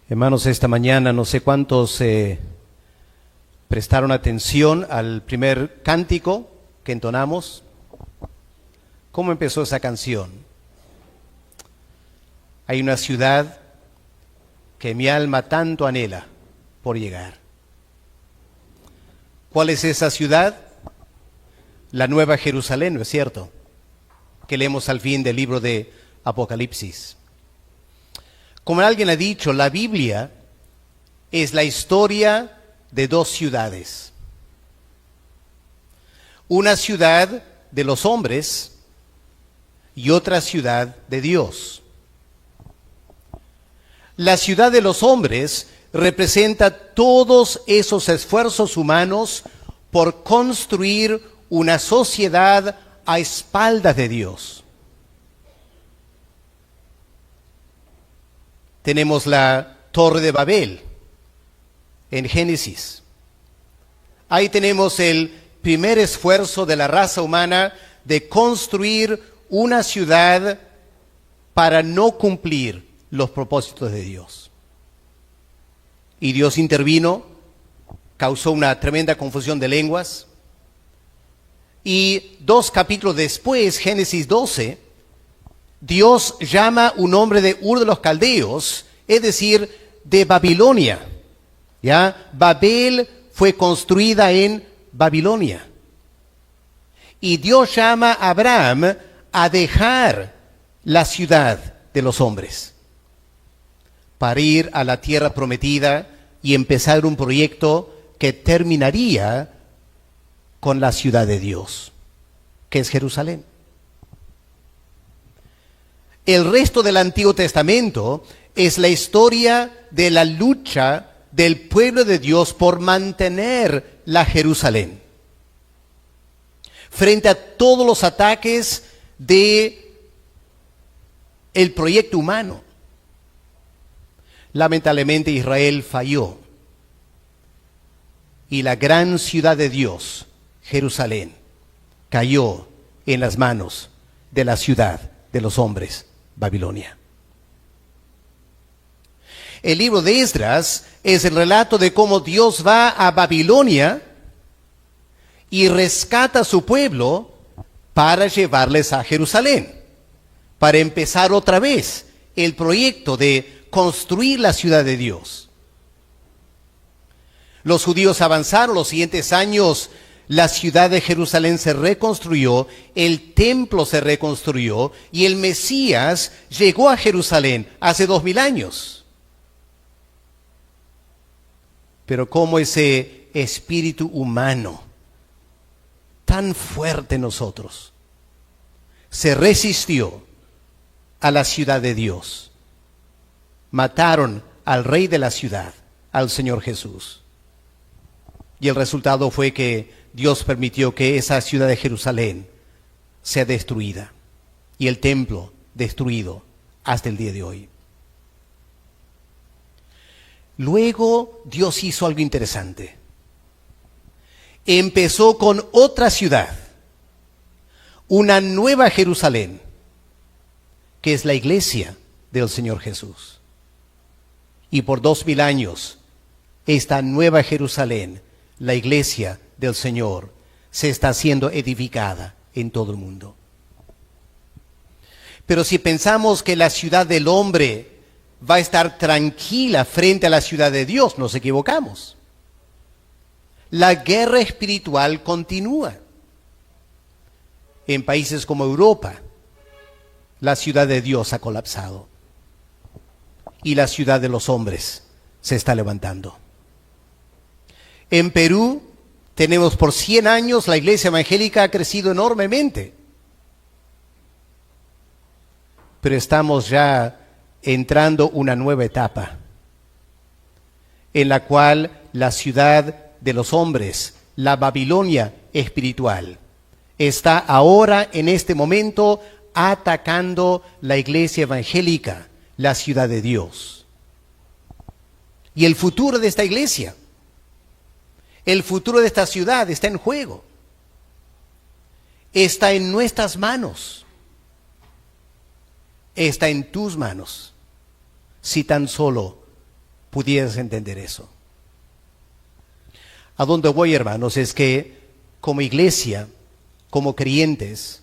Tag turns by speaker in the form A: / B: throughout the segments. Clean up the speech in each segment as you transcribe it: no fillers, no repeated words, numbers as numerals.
A: Hermanos, esta mañana no sé cuántos prestaron atención al primer cántico que entonamos. ¿Cómo empezó esa canción? Hay una ciudad que mi alma tanto anhela por llegar. ¿Cuál es esa ciudad? La Nueva Jerusalén, ¿no es cierto? Que leemos al fin del libro de Apocalipsis. Como alguien ha dicho, la Biblia es la historia de dos ciudades. Una ciudad de los hombres y otra ciudad de Dios. La ciudad de los hombres representa todos esos esfuerzos humanos por construir una sociedad a espaldas de Dios. Tenemos la Torre de Babel en Génesis. Ahí tenemos el primer esfuerzo de la raza humana de construir una ciudad para no cumplir los propósitos de Dios. Y Dios intervino, causó una tremenda confusión de lenguas. Y 2 capítulos después, Génesis 12, Dios llama un hombre de Ur de los Caldeos, es decir, de Babilonia. ¿Ya? Babel fue construida en Babilonia. Y Dios llama a Abraham a dejar la ciudad de los hombres para ir a la tierra prometida y empezar un proyecto que terminaría con la ciudad de Dios, que es Jerusalén. El resto del Antiguo Testamento es la historia de la lucha del pueblo de Dios por mantener la Jerusalén frente a todos los ataques de el proyecto humano. Lamentablemente Israel falló y la gran ciudad de Dios, Jerusalén, cayó en las manos de la ciudad de los hombres, Babilonia. El libro de Esdras es el relato de cómo Dios va a Babilonia y rescata a su pueblo para llevarles a Jerusalén, para empezar otra vez el proyecto de construir la ciudad de Dios. Los judíos avanzaron los siguientes años. La ciudad de Jerusalén se reconstruyó, el templo se reconstruyó y el Mesías llegó a Jerusalén hace 2000 años. Pero como ese espíritu humano tan fuerte en nosotros se resistió a la ciudad de Dios. Mataron al rey de la ciudad, al Señor Jesús. Y el resultado fue que Dios permitió que esa ciudad de Jerusalén sea destruida y el templo destruido hasta el día de hoy. Luego Dios hizo algo interesante. Empezó con otra ciudad, una nueva Jerusalén, que es la iglesia del Señor Jesús. Y por 2000 años, esta nueva Jerusalén, la iglesia del Señor, se está siendo edificada en todo el mundo. Pero si pensamos que la ciudad del hombre va a estar tranquila frente a la ciudad de Dios, nos equivocamos. La guerra espiritual continúa. En países como Europa, la ciudad de Dios ha colapsado y la ciudad de los hombres se está levantando. En Perú tenemos por 100 años la iglesia evangélica ha crecido enormemente. Pero estamos ya entrando una nueva etapa en la cual la ciudad de los hombres, la Babilonia espiritual, está ahora en este momento atacando la iglesia evangélica, la ciudad de Dios. Y el futuro de esta iglesia, el futuro de esta ciudad está en juego. Está en nuestras manos. Está en tus manos. Si tan solo pudieras entender eso. A donde voy, hermanos, es que como iglesia, como creyentes,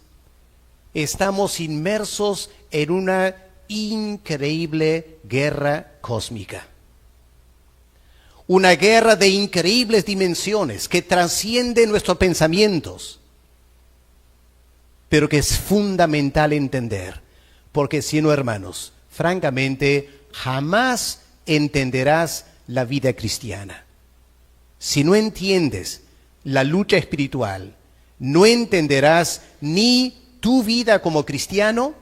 A: estamos inmersos en una increíble guerra cósmica. Una guerra de increíbles dimensiones que trasciende nuestros pensamientos, pero que es fundamental entender, porque si no, hermanos, francamente, jamás entenderás la vida cristiana. Si no entiendes la lucha espiritual, no entenderás ni tu vida como cristiano,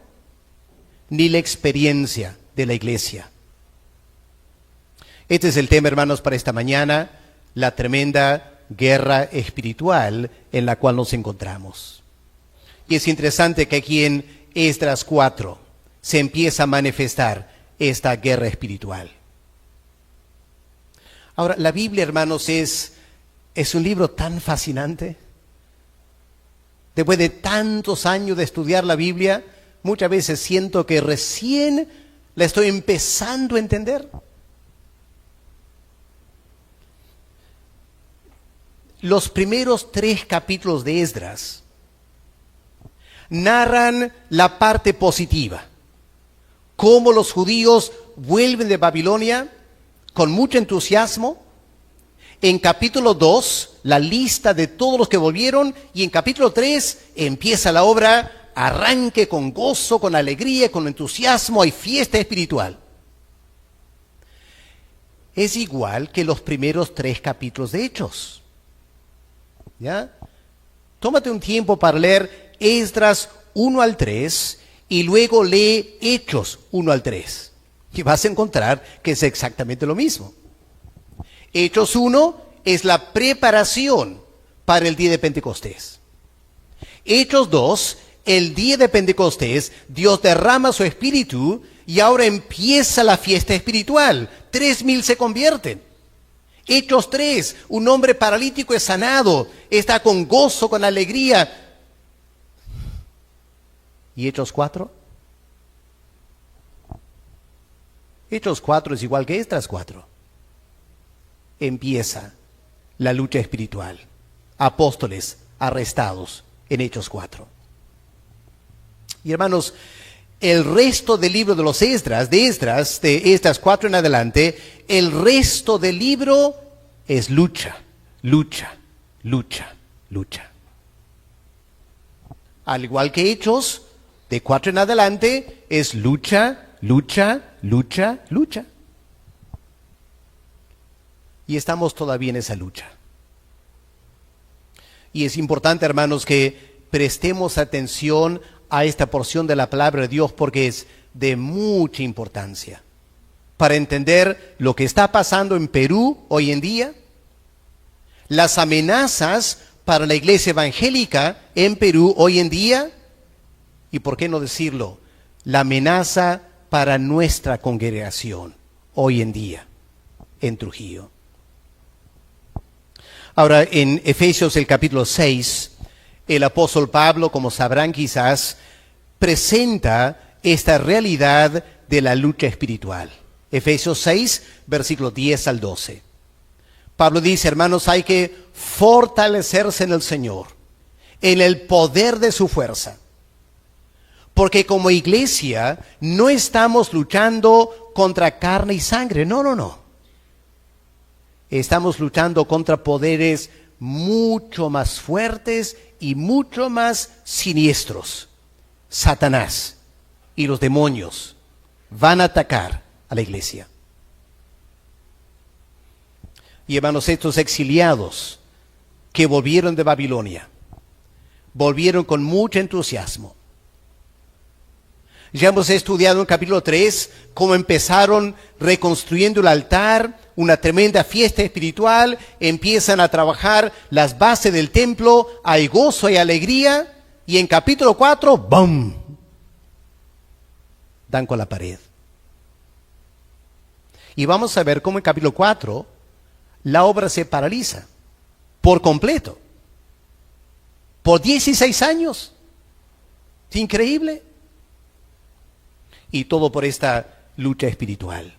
A: ni la experiencia de la iglesia. Este es el tema, hermanos, para esta mañana, la tremenda guerra espiritual en la cual nos encontramos. Y es interesante que aquí en Esdras 4 se empieza a manifestar esta guerra espiritual. Ahora, la Biblia, hermanos, es un libro tan fascinante. Después de tantos años de estudiar la Biblia, muchas veces siento que recién la estoy empezando a entender. Los primeros 3 capítulos de Esdras narran la parte positiva, cómo los judíos vuelven de Babilonia con mucho entusiasmo. En capítulo 2, la lista de todos los que volvieron, y en capítulo 3 empieza la obra, arranque con gozo, con alegría, con entusiasmo, hay fiesta espiritual. Es igual que los primeros 3 capítulos de Hechos. ¿Ya? Tómate un tiempo para leer Esdras 1 al 3 y luego lee Hechos 1 al 3. Y vas a encontrar que es exactamente lo mismo. Hechos 1 es la preparación para el día de Pentecostés. Hechos 2, el día de Pentecostés, Dios derrama su espíritu y ahora empieza la fiesta espiritual. 3,000 se convierten. Hechos 3, un hombre paralítico es sanado, está con gozo, con alegría. ¿Y Hechos 4? Hechos 4 es igual que Esdras 4. Empieza la lucha espiritual. Apóstoles arrestados en Hechos 4. Y hermanos, el resto del libro de los Esdras, de Esdras 4 en adelante, el resto del libro es lucha, lucha, lucha, lucha. Al igual que Hechos, de 4 en adelante, es lucha, lucha, lucha, lucha. Y estamos todavía en esa lucha. Y es importante, hermanos, que prestemos atención a esta porción de la palabra de Dios porque es de mucha importancia para entender lo que está pasando en Perú hoy en día, las amenazas para la iglesia evangélica en Perú hoy en día y, por qué no decirlo, la amenaza para nuestra congregación hoy en día en Trujillo. Ahora, en Efesios el capítulo 6, el apóstol Pablo, como sabrán quizás, presenta esta realidad de la lucha espiritual. Efesios 6, versículos 10 al 12. Pablo dice, hermanos, hay que fortalecerse en el Señor, en el poder de su fuerza. Porque como iglesia no estamos luchando contra carne y sangre, no. Estamos luchando contra poderes mucho más fuertes y mucho más siniestros. Satanás y los demonios van a atacar a la iglesia. Y hermanos, estos exiliados que volvieron de Babilonia, volvieron con mucho entusiasmo. Ya hemos estudiado en capítulo 3 cómo empezaron reconstruyendo el altar, una tremenda fiesta espiritual, empiezan a trabajar las bases del templo, hay gozo y alegría, y en capítulo 4, ¡bum!, dan con la pared. Y vamos a ver cómo en capítulo 4 la obra se paraliza por completo, por 16 años. Es increíble. Y todo por esta lucha espiritual.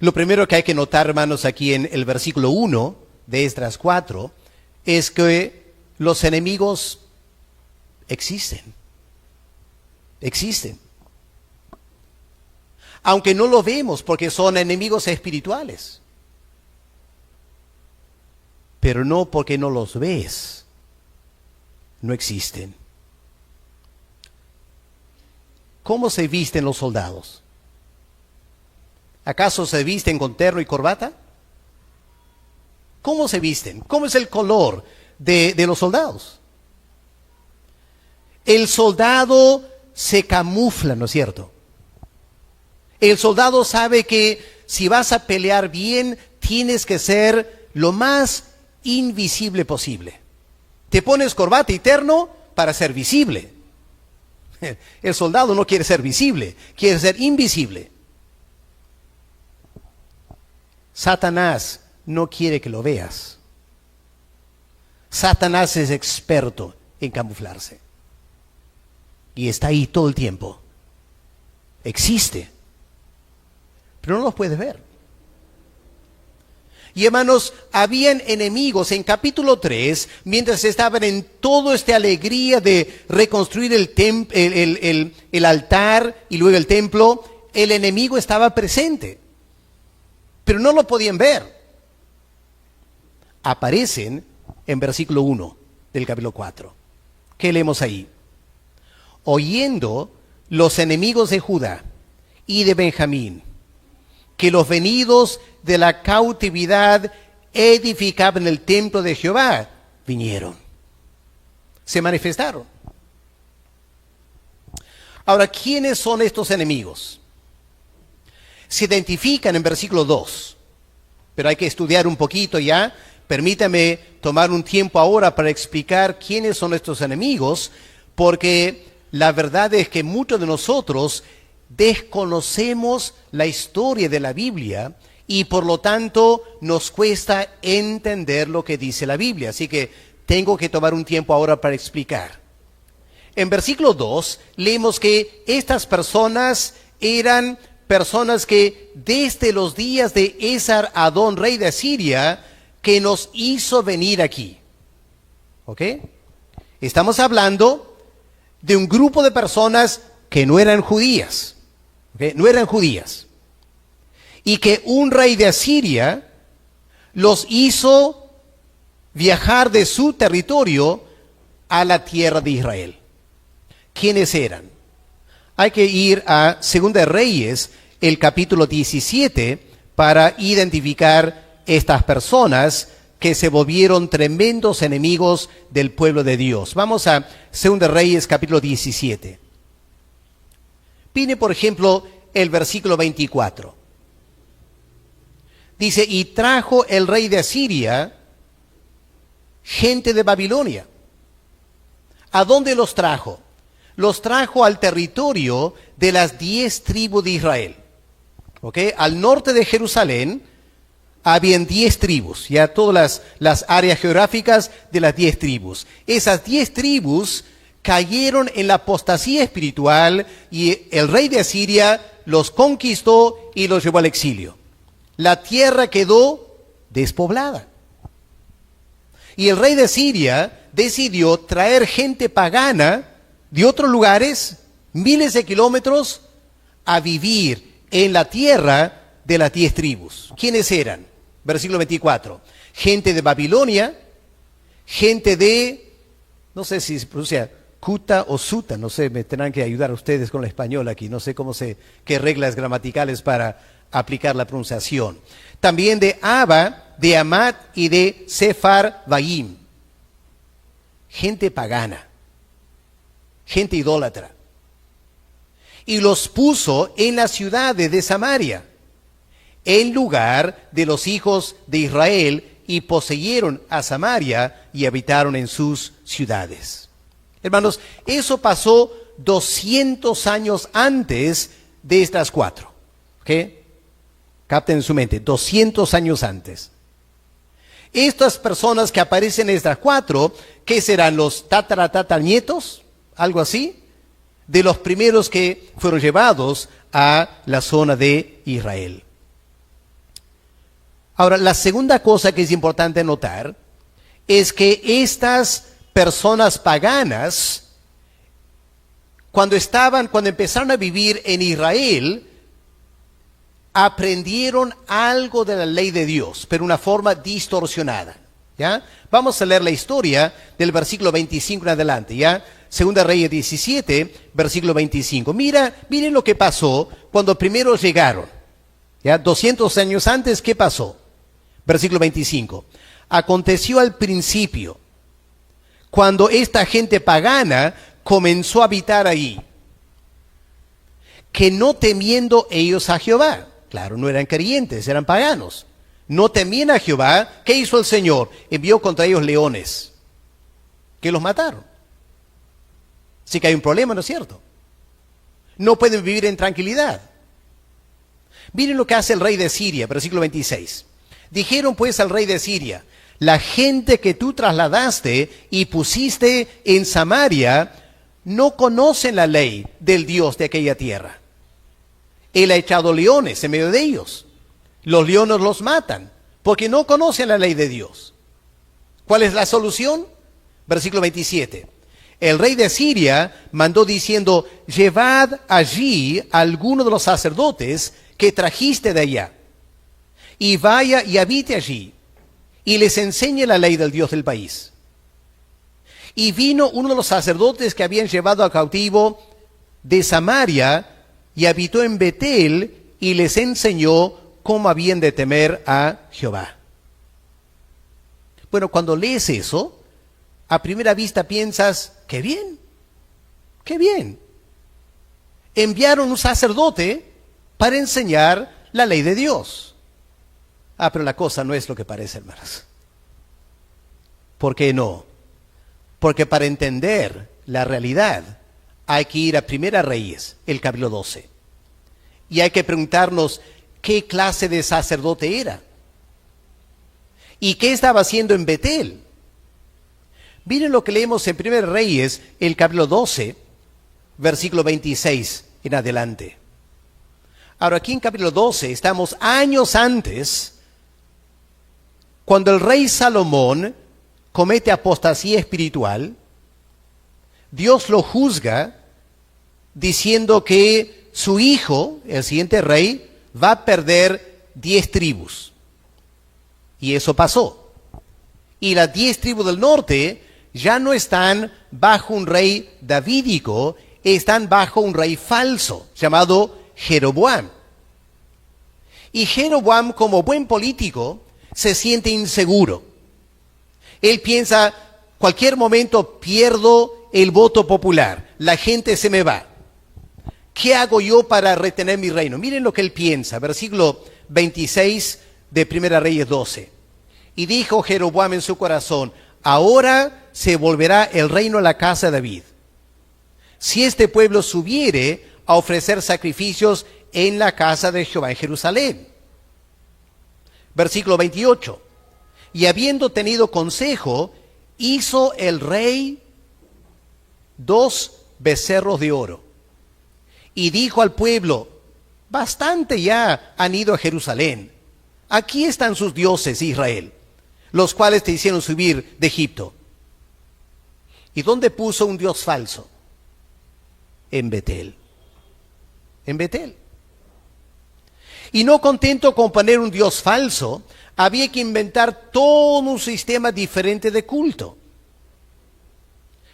A: Lo primero que hay que notar, hermanos, aquí en el versículo 1 de Esdras 4, es que los enemigos existen. Existen. Aunque no lo vemos porque son enemigos espirituales. Pero no porque no los ves. No existen. ¿Cómo se visten los soldados? ¿Acaso se visten con terno y corbata? ¿Cómo se visten? ¿Cómo es el color de los soldados? El soldado se camufla, ¿no es cierto? El soldado sabe que si vas a pelear bien, tienes que ser lo más invisible posible. Te pones corbata y terno para ser visible. El soldado no quiere ser visible, quiere ser invisible. Satanás no quiere que lo veas. Satanás es experto en camuflarse. Y está ahí todo el tiempo. Existe. Pero no los puedes ver. Y hermanos, habían enemigos en capítulo 3, mientras estaban en toda esta alegría de reconstruir el altar y luego el templo, el enemigo estaba presente. Pero no lo podían ver. Aparecen en versículo 1 del capítulo 4. ¿Qué leemos ahí? Oyendo los enemigos de Judá y de Benjamín, que los venidos de la cautividad edificaban el templo de Jehová, vinieron. Se manifestaron. Ahora, ¿quiénes son estos enemigos? Se identifican en versículo 2, pero hay que estudiar un poquito ya. Permítame tomar un tiempo ahora para explicar quiénes son estos enemigos, porque la verdad es que muchos de nosotros desconocemos la historia de la Biblia y por lo tanto nos cuesta entender lo que dice la Biblia. Así que tengo que tomar un tiempo ahora para explicar. En versículo 2 leemos que estas personas eran personas que desde los días de Esar Adón, rey de Asiria, que nos hizo venir aquí. ¿Ok? Estamos hablando de un grupo de personas que no eran judías. ¿Ok? No eran judías. Y que un rey de Asiria los hizo viajar de su territorio a la tierra de Israel. ¿Quiénes eran? Hay que ir a 2 de Reyes, el capítulo 17, para identificar estas personas que se volvieron tremendos enemigos del pueblo de Dios. Vamos a 2 de Reyes, capítulo 17. Viene, por ejemplo, el versículo 24. Dice, y trajo el rey de Asiria gente de Babilonia. ¿A dónde los trajo? Los trajo al territorio de las 10 tribus de Israel. ¿Ok? Al norte de Jerusalén habían 10 tribus, ya todas las áreas geográficas de las 10 tribus. Esas 10 tribus cayeron en la apostasía espiritual y el rey de Asiria los conquistó y los llevó al exilio. La tierra quedó despoblada. Y el rey de Asiria decidió traer gente pagana de otros lugares, miles de kilómetros, a vivir en la tierra de las 10 tribus. ¿Quiénes eran? Versículo 24. Gente de Babilonia, gente de, no sé si se pronuncia Cuta o Suta, no sé, me tendrán que ayudar ustedes con el español aquí, no sé qué reglas gramaticales para aplicar la pronunciación. También de Aba, de Amat y de Sepharvaim. Gente pagana, gente idólatra. Y los puso en las ciudades de Samaria, en lugar de los hijos de Israel, y poseyeron a Samaria y habitaron en sus ciudades. Hermanos, eso pasó 200 años antes de estas 4. ¿Ok? Capten en su mente, 200 años antes. Estas personas que aparecen en estas 4, ¿qué serán? ¿Los tataranietos? ¿Algo así? De los primeros que fueron llevados a la zona de Israel. Ahora, la segunda cosa que es importante notar es que estas personas paganas, cuando empezaron a vivir en Israel, aprendieron algo de la ley de Dios, pero de una forma distorsionada. ¿Ya? Vamos a leer la historia del versículo 25 en adelante, ¿ya? Segunda Reyes 17, versículo 25. Miren lo que pasó cuando primero llegaron. ¿Ya? 200 años antes, ¿qué pasó? Versículo 25. Aconteció al principio, cuando esta gente pagana comenzó a habitar ahí, que no temiendo ellos a Jehová, claro, no eran creyentes, eran paganos, no temían a Jehová, ¿qué hizo el Señor? Envió contra ellos leones, que los mataron. Así que hay un problema, ¿no es cierto? No pueden vivir en tranquilidad. Miren lo que hace el rey de Siria, versículo 26. Dijeron pues al rey de Siria: la gente que tú trasladaste y pusiste en Samaria no conocen la ley del Dios de aquella tierra. Él ha echado leones en medio de ellos. Los leones los matan porque no conocen la ley de Dios. ¿Cuál es la solución? Versículo 27. El rey de Siria mandó diciendo: llevad allí a alguno de los sacerdotes que trajiste de allá, y vaya y habite allí, y les enseñe la ley del Dios del país. Y vino uno de los sacerdotes que habían llevado a cautivo de Samaria, y habitó en Betel, y les enseñó cómo habían de temer a Jehová. Bueno, cuando lees eso, a primera vista piensas: qué bien, qué bien. Enviaron un sacerdote para enseñar la ley de Dios. Pero la cosa no es lo que parece, hermanos. ¿Por qué no? Porque para entender la realidad hay que ir a Primera Reyes, el capítulo 12. Y hay que preguntarnos qué clase de sacerdote era. ¿Y qué estaba haciendo en Betel? Miren lo que leemos en Primera Reyes, el capítulo 12, versículo 26 en adelante. Ahora, aquí en capítulo 12 estamos años antes, cuando el rey Salomón comete apostasía espiritual. Dios lo juzga diciendo que su hijo, el siguiente rey, va a perder 10 tribus. Y eso pasó. Y las 10 tribus del norte ya no están bajo un rey davídico, están bajo un rey falso, llamado Jeroboam. Y Jeroboam, como buen político, se siente inseguro. Él piensa: cualquier momento pierdo el voto popular, la gente se me va. ¿Qué hago yo para retener mi reino? Miren lo que él piensa, versículo 26 de Primera Reyes 12. Y dijo Jeroboam en su corazón: ahora se volverá el reino a la casa de David, si este pueblo subiere a ofrecer sacrificios en la casa de Jehová en Jerusalén. Versículo 28. Y habiendo tenido consejo, hizo el rey 2 becerros de oro. Y dijo al pueblo: bastante ya han ido a Jerusalén. Aquí están sus dioses, Israel, los cuales te hicieron subir de Egipto. ¿Y dónde puso un dios falso? En Betel. En Betel. Y no contento con poner un dios falso, había que inventar todo un sistema diferente de culto.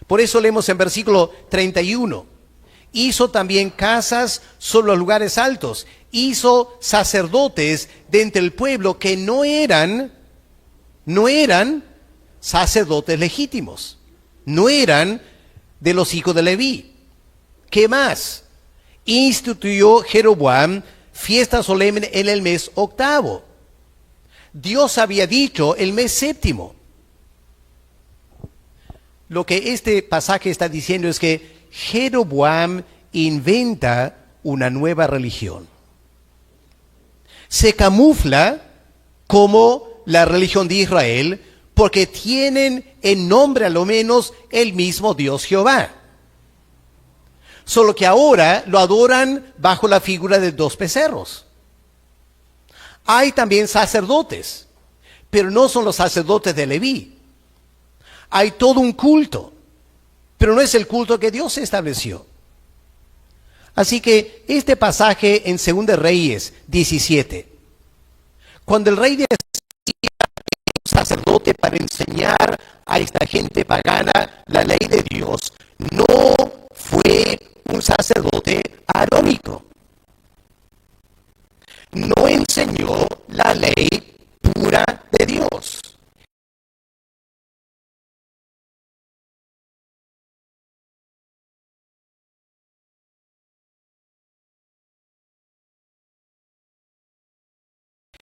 A: Por eso leemos en versículo 31. Hizo también casas sobre los lugares altos. Hizo sacerdotes de entre el pueblo que no eran sacerdotes legítimos. No eran de los hijos de Leví. ¿Qué más? Instituyó Jeroboam fiesta solemne en el mes 8. Dios había dicho el mes 7. Lo que este pasaje está diciendo es que Jeroboam inventa una nueva religión. Se camufla como la religión de Israel porque tienen en nombre a lo menos el mismo Dios Jehová. Solo que ahora lo adoran bajo la figura de 2 becerros. Hay también sacerdotes pero no son los sacerdotes de Leví. Hay todo un culto, pero no es el culto que Dios estableció. Así que este pasaje en 2 Reyes 17, cuando el rey decía un sacerdote para enseñar a esta gente pagana la ley de Dios, no fue un sacerdote arónico. No enseñó la ley pura de Dios.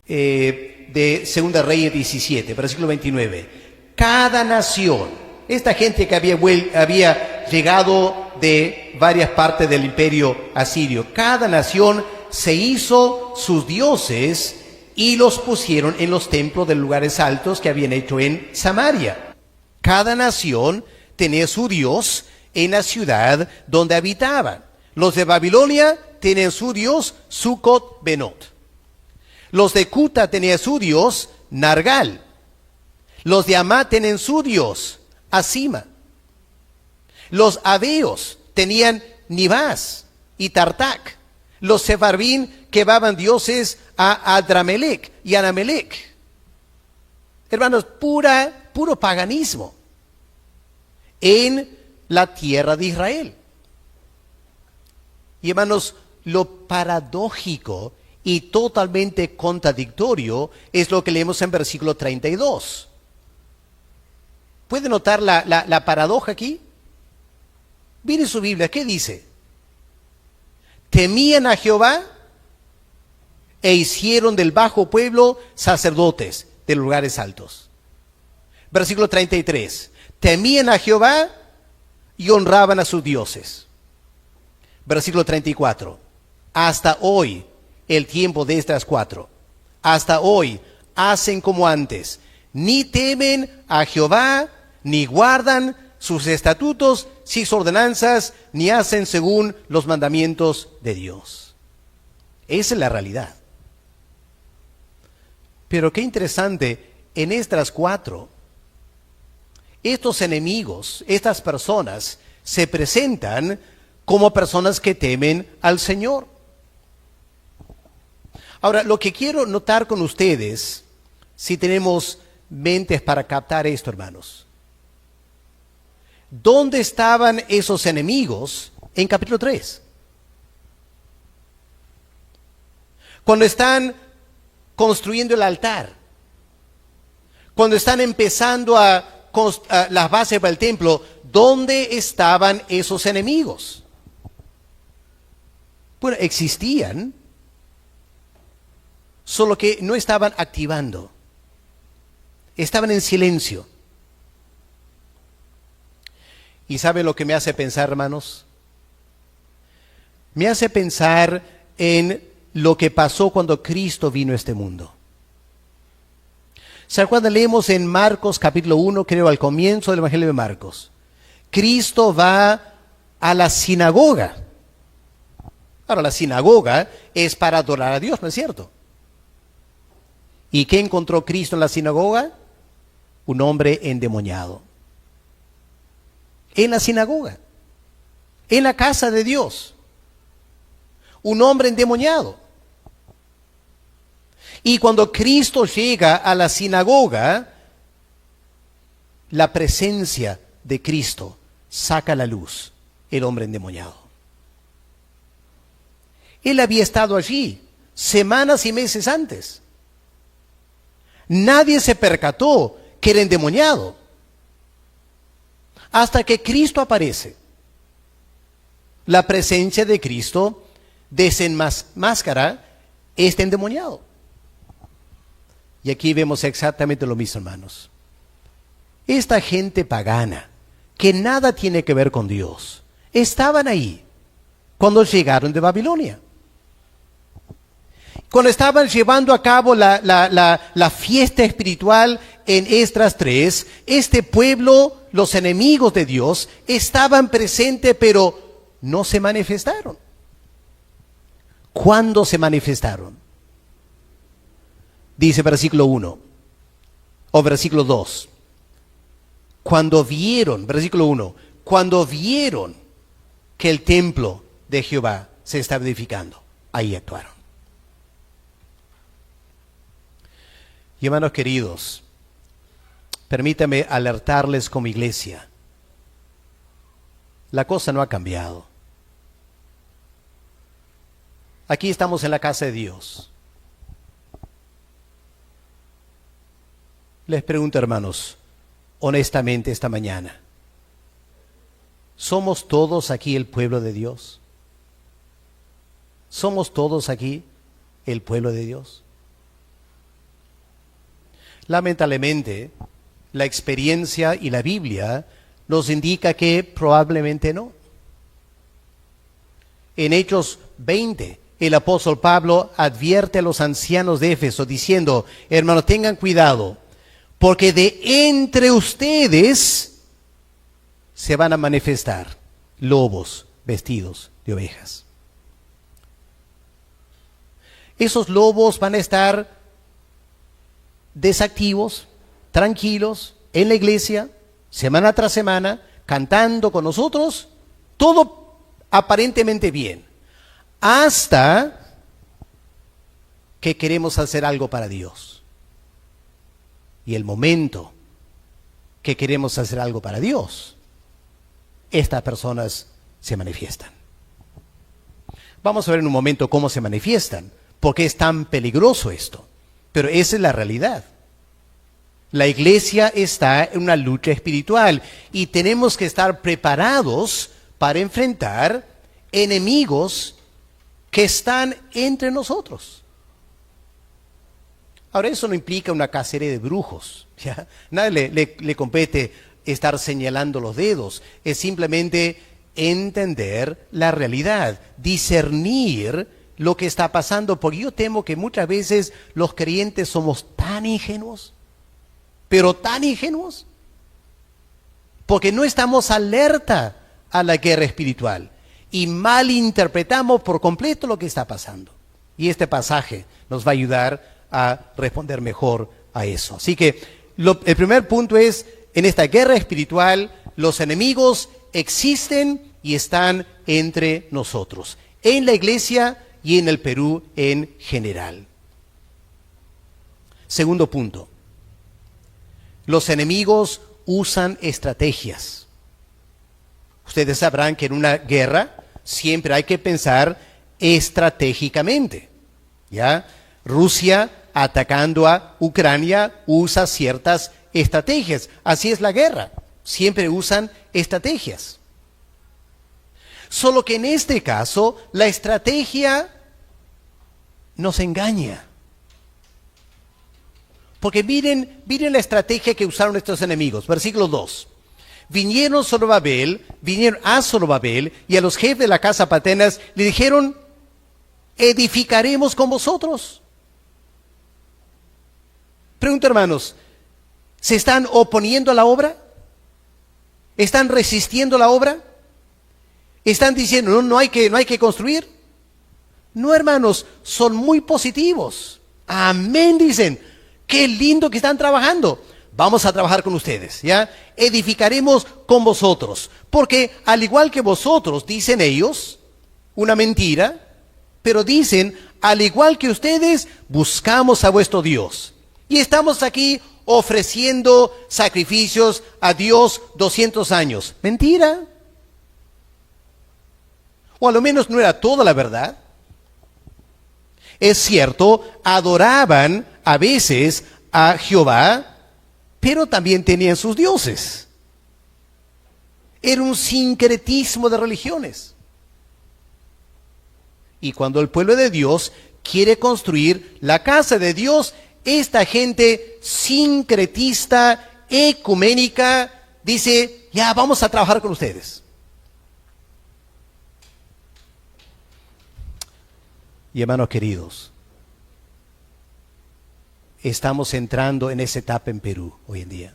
A: De 2 Reyes 17, versículo 29. Cada nación, esta gente que había llegado de varias partes del imperio asirio, cada nación se hizo sus dioses y los pusieron en los templos de lugares altos que habían hecho en Samaria. Cada nación tenía su dios en la ciudad donde habitaban. Los de Babilonia tenían su dios Sucot-Benot. Los de Cuta tenían su dios Nargal. Los de Amá tenían su dios Asima. Los Aveos tenían Nibás y Tartac. Los Sefarvim quemaban dioses a Adramelech y Anamelech. Hermanos, puro paganismo en la tierra de Israel. Y hermanos, lo paradójico y totalmente contradictorio es lo que leemos en versículo 32. ¿Puede notar la paradoja aquí? Mire su Biblia, ¿qué dice? Temían a Jehová e hicieron del bajo pueblo sacerdotes de lugares altos. Versículo 33. Temían a Jehová y honraban a sus dioses. Versículo 34. Hasta hoy, el tiempo de estas cuatro, hasta hoy hacen como antes, ni temen a Jehová, ni guardan sus estatutos, sus ordenanzas, ni hacen según los mandamientos de Dios. Esa es la realidad. Pero qué interesante, en estas cuatro, estos enemigos, estas personas, se presentan como personas que temen al Señor. Ahora, lo que quiero notar con ustedes, si tenemos mentes para captar esto, hermanos. ¿Dónde estaban esos enemigos en capítulo 3? Cuando están construyendo el altar, cuando están empezando a las bases para el templo, ¿dónde estaban esos enemigos? Bueno, existían, solo que no estaban activando. Estaban en silencio. ¿Y sabe lo que me hace pensar, hermanos? Me hace pensar en lo que pasó cuando Cristo vino a este mundo. ¿Se acuerdan? Leemos en Marcos capítulo 1, creo al comienzo del Evangelio de Marcos. Cristo va a la sinagoga. Ahora, la sinagoga es para adorar a Dios, ¿no es cierto? ¿Y qué encontró Cristo en la sinagoga? Un hombre endemoniado. En la sinagoga, en la casa de Dios. Un hombre endemoniado. Y cuando Cristo llega a la sinagoga, la presencia de Cristo saca a la luz el hombre endemoniado. Él había estado allí semanas y meses antes. Nadie se percató que era endemoniado hasta que Cristo aparece. La presencia de Cristo desenmascara este endemoniado. Y aquí vemos exactamente lo mismo, hermanos. Esta gente pagana, que nada tiene que ver con Dios, estaban ahí cuando llegaron de Babilonia. Cuando estaban llevando a cabo la fiesta espiritual en Esdras 3, este pueblo, los enemigos de Dios, estaban presentes, pero no se manifestaron. ¿Cuándo se manifestaron? Dice versículo 1. O versículo 2. Cuando vieron, versículo 1, cuando vieron que el templo de Jehová se estaba edificando, ahí actuaron. Y hermanos queridos, permítame alertarles como iglesia. La cosa no ha cambiado. Aquí estamos en la casa de Dios. Les pregunto, hermanos, honestamente esta mañana, ¿somos todos aquí el pueblo de Dios? ¿Somos todos aquí el pueblo de Dios? Lamentablemente, la experiencia y la Biblia nos indica que probablemente no. En Hechos 20, el apóstol Pablo advierte a los ancianos de Éfeso diciendo, hermanos, tengan cuidado, porque de entre ustedes se van a manifestar lobos vestidos de ovejas. Esos lobos van a estar desactivos, tranquilos, en la iglesia, semana tras semana, cantando con nosotros, todo aparentemente bien, hasta que queremos hacer algo para Dios. Y el momento que queremos hacer algo para Dios, estas personas se manifiestan. Vamos a ver en un momento cómo se manifiestan, porque es tan peligroso esto. Pero esa es la realidad. La iglesia está en una lucha espiritual y tenemos que estar preparados para enfrentar enemigos que están entre nosotros. Ahora, eso no implica una cacería de brujos, ¿ya? Nadie le compete estar señalando los dedos. Es simplemente entender la realidad, discernir lo que está pasando, porque yo temo que muchas veces los creyentes somos tan ingenuos, pero tan ingenuos, porque no estamos alerta a la guerra espiritual y malinterpretamos por completo lo que está pasando. Y este pasaje nos va a ayudar a responder mejor a eso. Así que el primer punto es, en esta guerra espiritual, los enemigos existen y están entre nosotros, en la iglesia y en el Perú en general. Segundo punto, los enemigos usan estrategias. Ustedes sabrán que en una guerra siempre hay que pensar estratégicamente, ¿ya? Rusia atacando a Ucrania usa ciertas estrategias. Así es la guerra, siempre usan estrategias. Solo que en este caso, la estrategia nos engaña. Porque miren la estrategia que usaron estos enemigos. Versículo 2. Vinieron a Zorobabel y a los jefes de la casa paternas le dijeron, edificaremos con vosotros. Pregunto, hermanos, ¿se están oponiendo a la obra? ¿Están resistiendo la obra? ¿Están diciendo, no hay que construir? No, hermanos, son muy positivos. Amén, dicen. Qué lindo que están trabajando. Vamos a trabajar con ustedes, ¿ya? Edificaremos con vosotros. Porque al igual que vosotros, dicen ellos, una mentira, pero dicen, al igual que ustedes, buscamos a vuestro Dios. Y estamos aquí ofreciendo sacrificios a Dios 200 años. Mentira. O a lo menos no era toda la verdad. Es cierto, adoraban a veces a Jehová, pero también tenían sus dioses. Era un sincretismo de religiones. Y cuando el pueblo de Dios quiere construir la casa de Dios, esta gente sincretista, ecuménica, dice, ya vamos a trabajar con ustedes. Y hermanos queridos, estamos entrando en esa etapa en Perú hoy en día.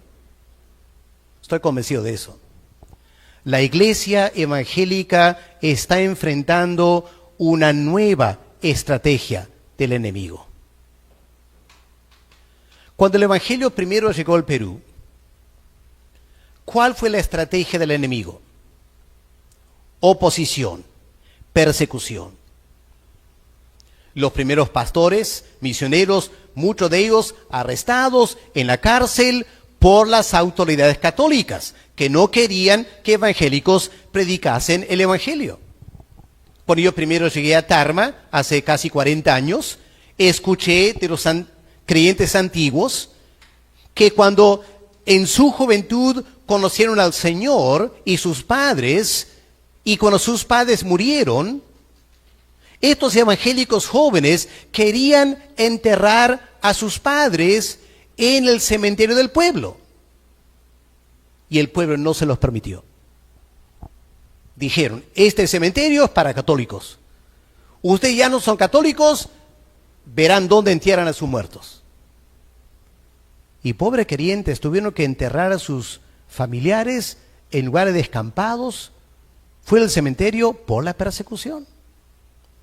A: Estoy convencido de eso. La iglesia evangélica está enfrentando una nueva estrategia del enemigo. Cuando el Evangelio primero llegó al Perú, ¿cuál fue la estrategia del enemigo? Oposición, persecución. Los primeros pastores, misioneros, muchos de ellos arrestados en la cárcel por las autoridades católicas, que no querían que evangélicos predicasen el Evangelio. Por ello primero llegué a Tarma, hace casi 40 años, escuché de los creyentes antiguos que cuando en su juventud conocieron al Señor y sus padres, y cuando sus padres murieron, estos evangélicos jóvenes querían enterrar a sus padres en el cementerio del pueblo. Y el pueblo no se los permitió. Dijeron, este cementerio es para católicos. Ustedes ya no son católicos, verán dónde entierran a sus muertos. Y pobres creyentes tuvieron que enterrar a sus familiares en lugares descampados. Fue el cementerio por la persecución.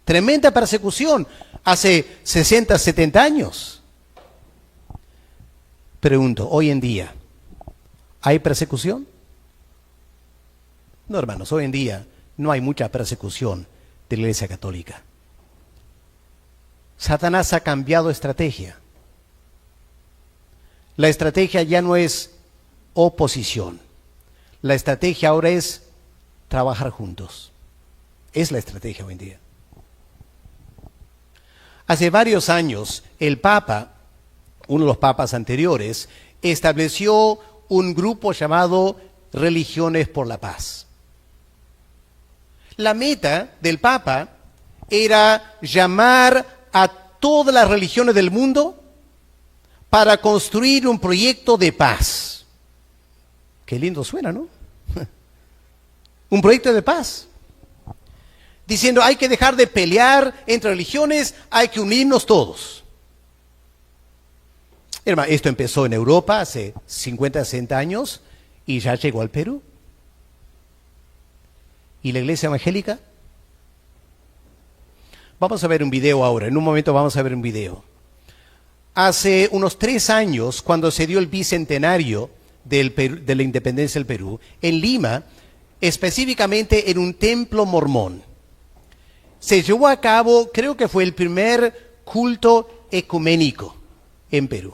A: Tremenda persecución hace 60, 70 años. Pregunto, hoy en día, ¿hay persecución? No, hermanos, hoy en día no hay mucha persecución de la Iglesia Católica. Satanás ha cambiado estrategia. La estrategia ya no es oposición. La estrategia ahora es trabajar juntos. Es la estrategia hoy en día. Hace varios años, el Papa, uno de los papas anteriores, estableció un grupo llamado Religiones por la Paz. La meta del Papa era llamar a todas las religiones del mundo para construir un proyecto de paz. Qué lindo suena, ¿no? Un proyecto de paz. Diciendo, hay que dejar de pelear entre religiones, hay que unirnos todos. Hermano, esto empezó en Europa hace 50, 60 años y ya llegó al Perú. ¿Y la iglesia evangélica? Vamos a ver un video ahora, en un momento vamos a ver un video. Hace unos 3 años, cuando se dio el bicentenario de la independencia del Perú, en Lima, específicamente en un templo mormón, se llevó a cabo, creo que fue el primer culto ecuménico en Perú.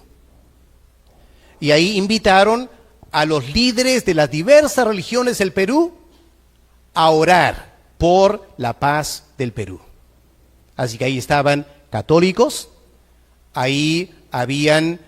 A: Y ahí invitaron a los líderes de las diversas religiones del Perú a orar por la paz del Perú. Así que ahí estaban católicos, ahí habían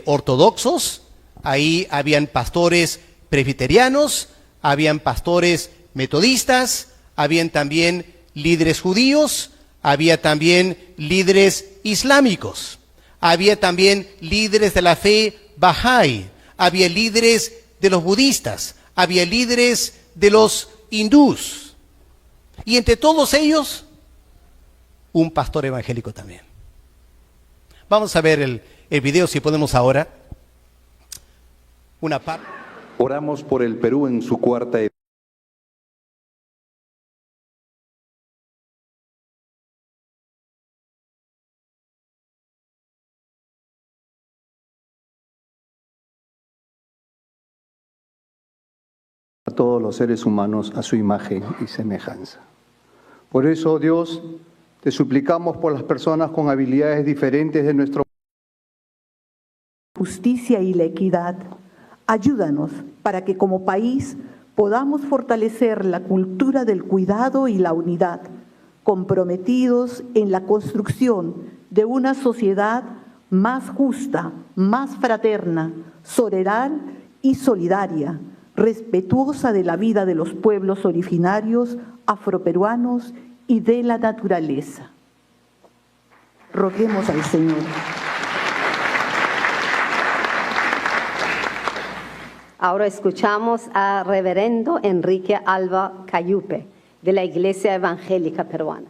A: ortodoxos, ahí habían pastores presbiterianos, habían pastores metodistas, habían también líderes judíos, había también líderes islámicos, había también líderes de la fe Bahá'í, había líderes de los budistas, había líderes de los hindús. Y entre todos ellos, un pastor evangélico también. Vamos a ver el video, si podemos ahora. Una parte.
B: Oramos por el Perú en su cuarta edición. A todos los seres humanos a su imagen y semejanza. Por eso, Dios, te suplicamos por las personas con habilidades diferentes de nuestro
C: justicia y la equidad. Ayúdanos para que como país podamos fortalecer la cultura del cuidado y la unidad, comprometidos en la construcción de una sociedad más justa, más fraterna, solidaria y solidaria, respetuosa de la vida de los pueblos originarios, afroperuanos y de la naturaleza. Roguemos al Señor.
D: Ahora escuchamos a Reverendo Enrique Alba Cayupe, de la Iglesia Evangélica Peruana.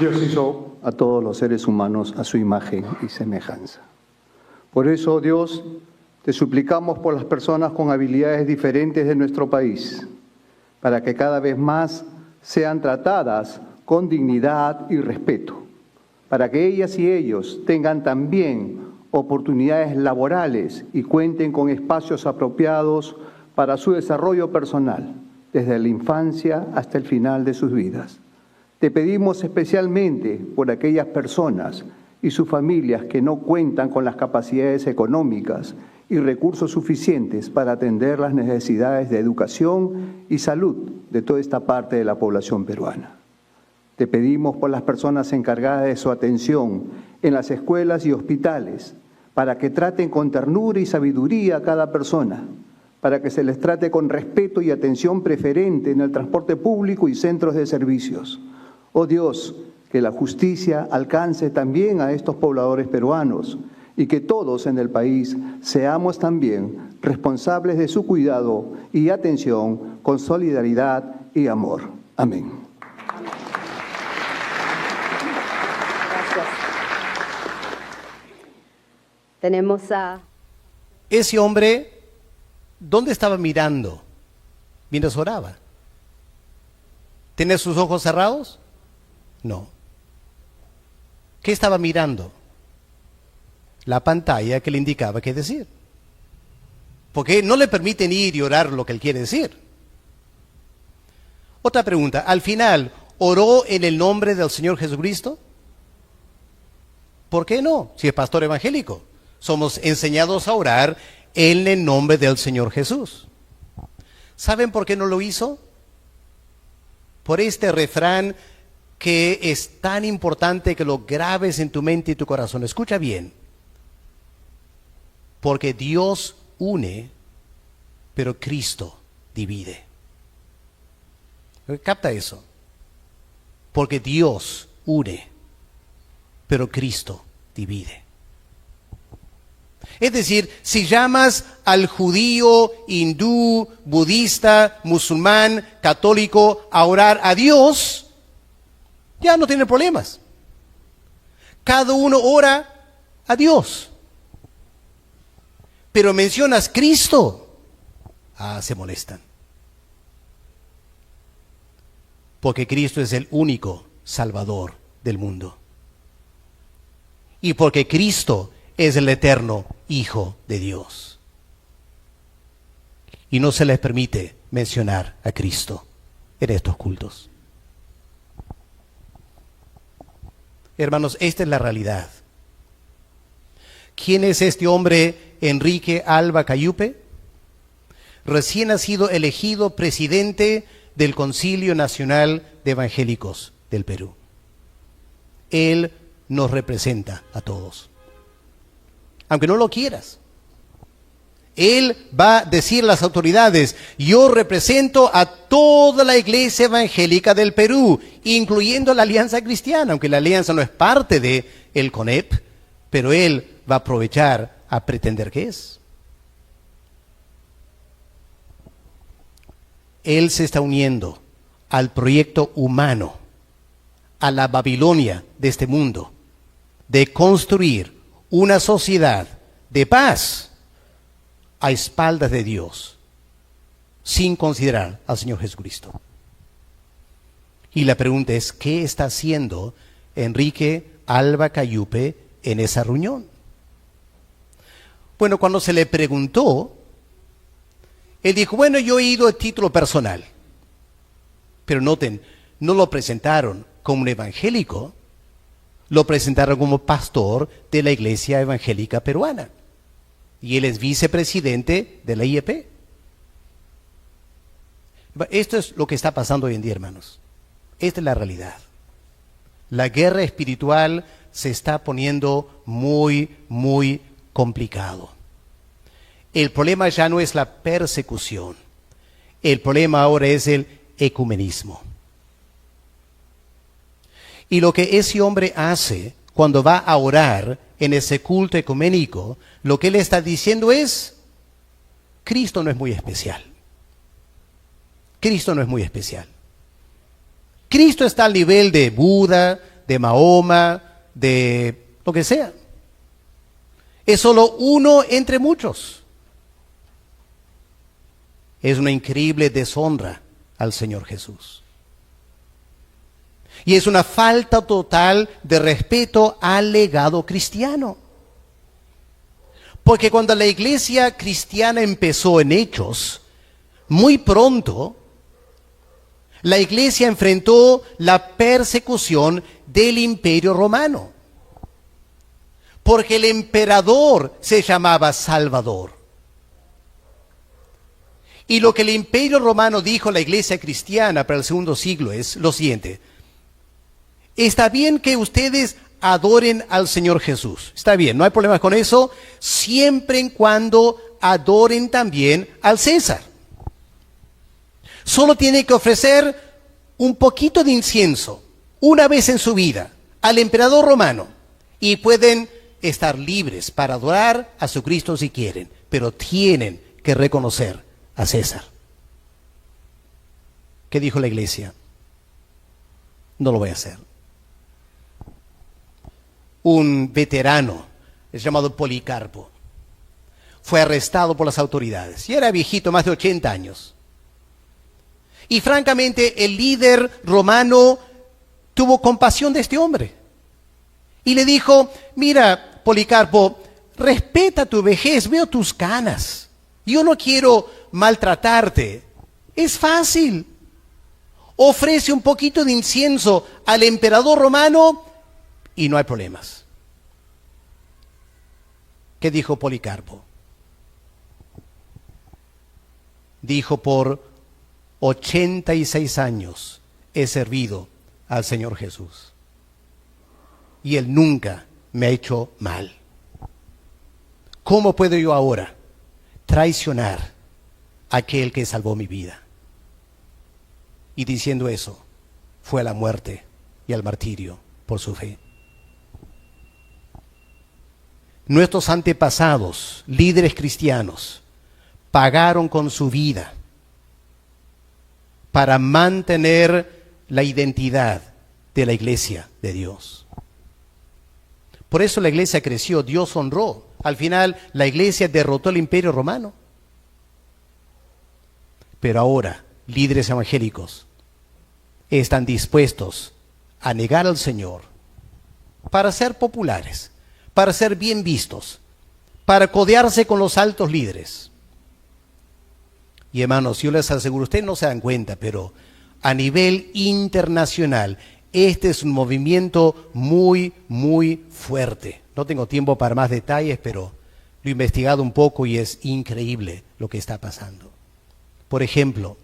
B: Dios hizo a todos los seres humanos a su imagen y semejanza. Por eso, Dios, te suplicamos por las personas con habilidades diferentes de nuestro país, para que cada vez más sean tratadas con dignidad y respeto, para que ellas y ellos tengan también oportunidades laborales y cuenten con espacios apropiados para su desarrollo personal, desde la infancia hasta el final de sus vidas. Te pedimos especialmente por aquellas personas y sus familias que no cuentan con las capacidades económicas y recursos suficientes para atender las necesidades de educación y salud de toda esta parte de la población peruana. Te pedimos por las personas encargadas de su atención en las escuelas y hospitales, para que traten con ternura y sabiduría a cada persona, para que se les trate con respeto y atención preferente en el transporte público y centros de servicios. Oh Dios, que la justicia alcance también a estos pobladores peruanos y que todos en el país seamos también responsables de su cuidado y atención con solidaridad y amor. Amén.
D: Gracias. Tenemos a...
A: Ese hombre, ¿dónde estaba mirando mientras oraba? ¿Tenía sus ojos cerrados? No. ¿Qué estaba mirando? La pantalla que le indicaba qué decir. Porque no le permiten ir y orar lo que él quiere decir. Otra pregunta, al final, ¿oró en el nombre del Señor Jesucristo? ¿Por qué no? Si es pastor evangélico. Somos enseñados a orar en el nombre del Señor Jesús. ¿Saben por qué no lo hizo? Por este refrán que es tan importante que lo grabes en tu mente y tu corazón. Escucha bien. Porque Dios une, pero Cristo divide. ¿Capta eso? Porque Dios une, pero Cristo divide. Es decir, si llamas al judío, hindú, budista, musulmán, católico a orar a Dios, ya no tiene problemas. Cada uno ora a Dios. Pero mencionas Cristo, se molestan. Porque Cristo es el único Salvador del mundo. Y porque Cristo es el eterno Hijo de Dios. Y no se les permite mencionar a Cristo en estos cultos. Hermanos, esta es la realidad. ¿Quién es este hombre, Enrique Alba Cayupe? Recién ha sido elegido presidente del Concilio Nacional de Evangélicos del Perú. Él nos representa a todos. Aunque no lo quieras. Él va a decir a las autoridades, yo represento a toda la iglesia evangélica del Perú, incluyendo la Alianza Cristiana, aunque la Alianza no es parte del CONEP, pero él va a aprovechar a pretender que es. Él se está uniendo al proyecto humano, a la Babilonia de este mundo, de construir una sociedad de paz a espaldas de Dios, sin considerar al Señor Jesucristo. Y la pregunta es, ¿qué está haciendo Enrique Alba Cayupe en esa reunión? Bueno, cuando se le preguntó, él dijo, bueno, yo he ido a título personal. Pero noten, no lo presentaron como un evangélico, lo presentaron como pastor de la Iglesia Evangélica Peruana. Y él es vicepresidente de la IEP. Esto es lo que está pasando hoy en día, hermanos. Esta es la realidad. La guerra espiritual se está poniendo muy, muy complicado. El problema ya no es la persecución. El problema ahora es el ecumenismo. Y lo que ese hombre hace cuando va a orar en ese culto ecuménico, lo que él está diciendo es, Cristo no es muy especial. Cristo no es muy especial. Cristo está al nivel de Buda, de Mahoma, de lo que sea. Es solo uno entre muchos. Es una increíble deshonra al Señor Jesús. Y es una falta total de respeto al legado cristiano. Porque cuando la iglesia cristiana empezó en Hechos, muy pronto, la iglesia enfrentó la persecución del Imperio Romano. Porque el emperador se llamaba Salvador. Y lo que el Imperio Romano dijo a la iglesia cristiana para el segundo siglo es lo siguiente: está bien que ustedes adoren al Señor Jesús. Está bien, no hay problema con eso, siempre y cuando adoren también al César. Solo tienen que ofrecer un poquito de incienso, una vez en su vida, al emperador romano, y pueden estar libres para adorar a su Cristo si quieren, pero tienen que reconocer a César. ¿Qué dijo la iglesia? No lo voy a hacer. Un veterano llamado Policarpo fue arrestado por las autoridades y era viejito, más de 80 años. Y francamente el líder romano tuvo compasión de este hombre y le dijo: mira, Policarpo, respeta tu vejez, veo tus canas, yo no quiero maltratarte, es fácil, ofrece un poquito de incienso al emperador romano y no hay problemas. ¿Qué dijo Policarpo? Dijo: por 86 años he servido al Señor Jesús y Él nunca me ha hecho mal. ¿Cómo puedo yo ahora traicionar a aquel que salvó mi vida? Y diciendo eso, fue a la muerte y al martirio por su fe. Nuestros antepasados, líderes cristianos, pagaron con su vida para mantener la identidad de la iglesia de Dios. Por eso la iglesia creció, Dios honró. Al final la iglesia derrotó al Imperio Romano. Pero ahora líderes evangélicos están dispuestos a negar al Señor para ser populares, para ser bien vistos, para codearse con los altos líderes. Y hermanos, yo les aseguro, ustedes no se dan cuenta, pero a nivel internacional, este es un movimiento muy, muy fuerte. No tengo tiempo para más detalles, pero lo he investigado un poco y es increíble lo que está pasando. Por ejemplo,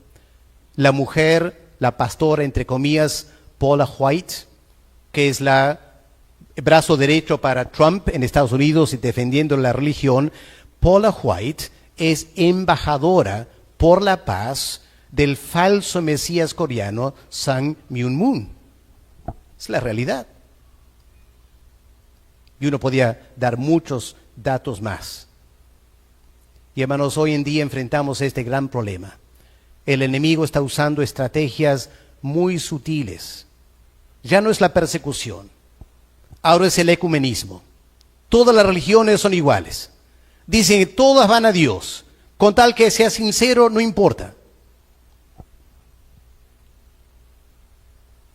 A: la mujer, la pastora, entre comillas, Paula White, que es el brazo derecho para Trump en Estados Unidos y defendiendo la religión, Paula White es embajadora por la paz del falso mesías coreano Sang Myung-moon. Es la realidad. Y uno podía dar muchos datos más. Y hermanos, hoy en día enfrentamos este gran problema. El enemigo está usando estrategias muy sutiles. Ya no es la persecución, ahora es el ecumenismo. Todas las religiones son iguales. Dicen que todas van a Dios. Con tal que sea sincero, no importa.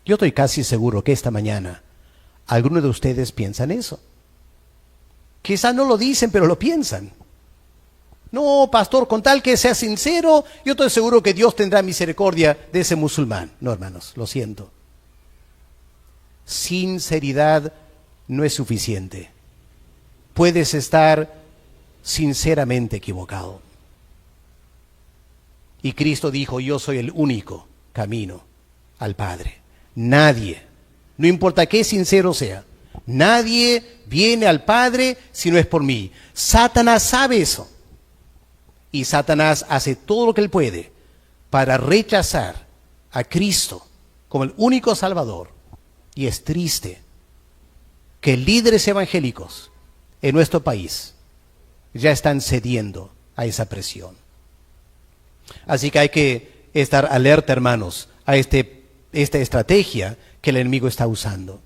A: Yo estoy casi seguro que esta mañana algunos de ustedes piensan eso. Quizá no lo dicen, pero lo piensan. No, pastor, con tal que sea sincero, yo estoy seguro que Dios tendrá misericordia de ese musulmán. No, hermanos, lo siento. Sinceridad no es suficiente. Puedes estar sinceramente equivocado. Y Cristo dijo: yo soy el único camino al Padre. Nadie, no importa qué sincero sea, nadie viene al Padre si no es por mí. Satanás sabe eso. Y Satanás hace todo lo que él puede para rechazar a Cristo como el único Salvador. Y es triste que líderes evangélicos en nuestro país ya están cediendo a esa presión. Así que hay que estar alerta, hermanos, a esta estrategia que el enemigo está usando.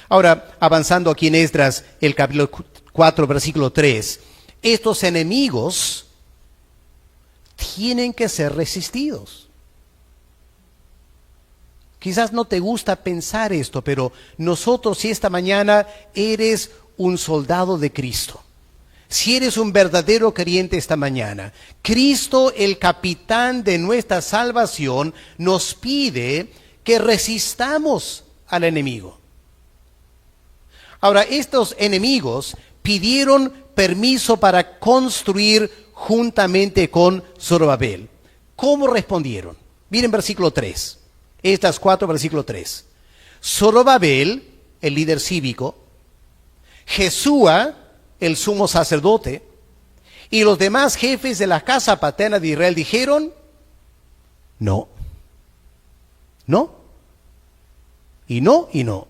A: Ahora, avanzando aquí en Esdras, el capítulo 4, versículo 3, estos enemigos tienen que ser resistidos. Quizás no te gusta pensar esto, pero nosotros, si esta mañana eres un soldado de Cristo, si eres un verdadero creyente esta mañana, Cristo, el capitán de nuestra salvación, nos pide que resistamos al enemigo. Ahora, estos enemigos pidieron permiso para construir juntamente con Zorobabel. ¿Cómo respondieron? Miren versículo 3. Estas 4, versículo 3. Zorobabel, el líder cívico, Jesúa, el sumo sacerdote, y los demás jefes de la casa paterna de Israel dijeron, no, no, y no, y no.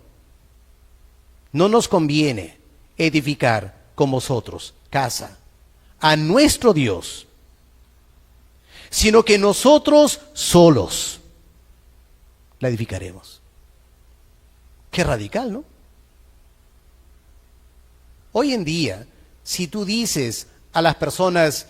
A: No nos conviene edificar con vosotros casa a nuestro Dios, sino que nosotros solos la edificaremos. Qué radical, ¿no? Hoy en día, si tú dices a las personas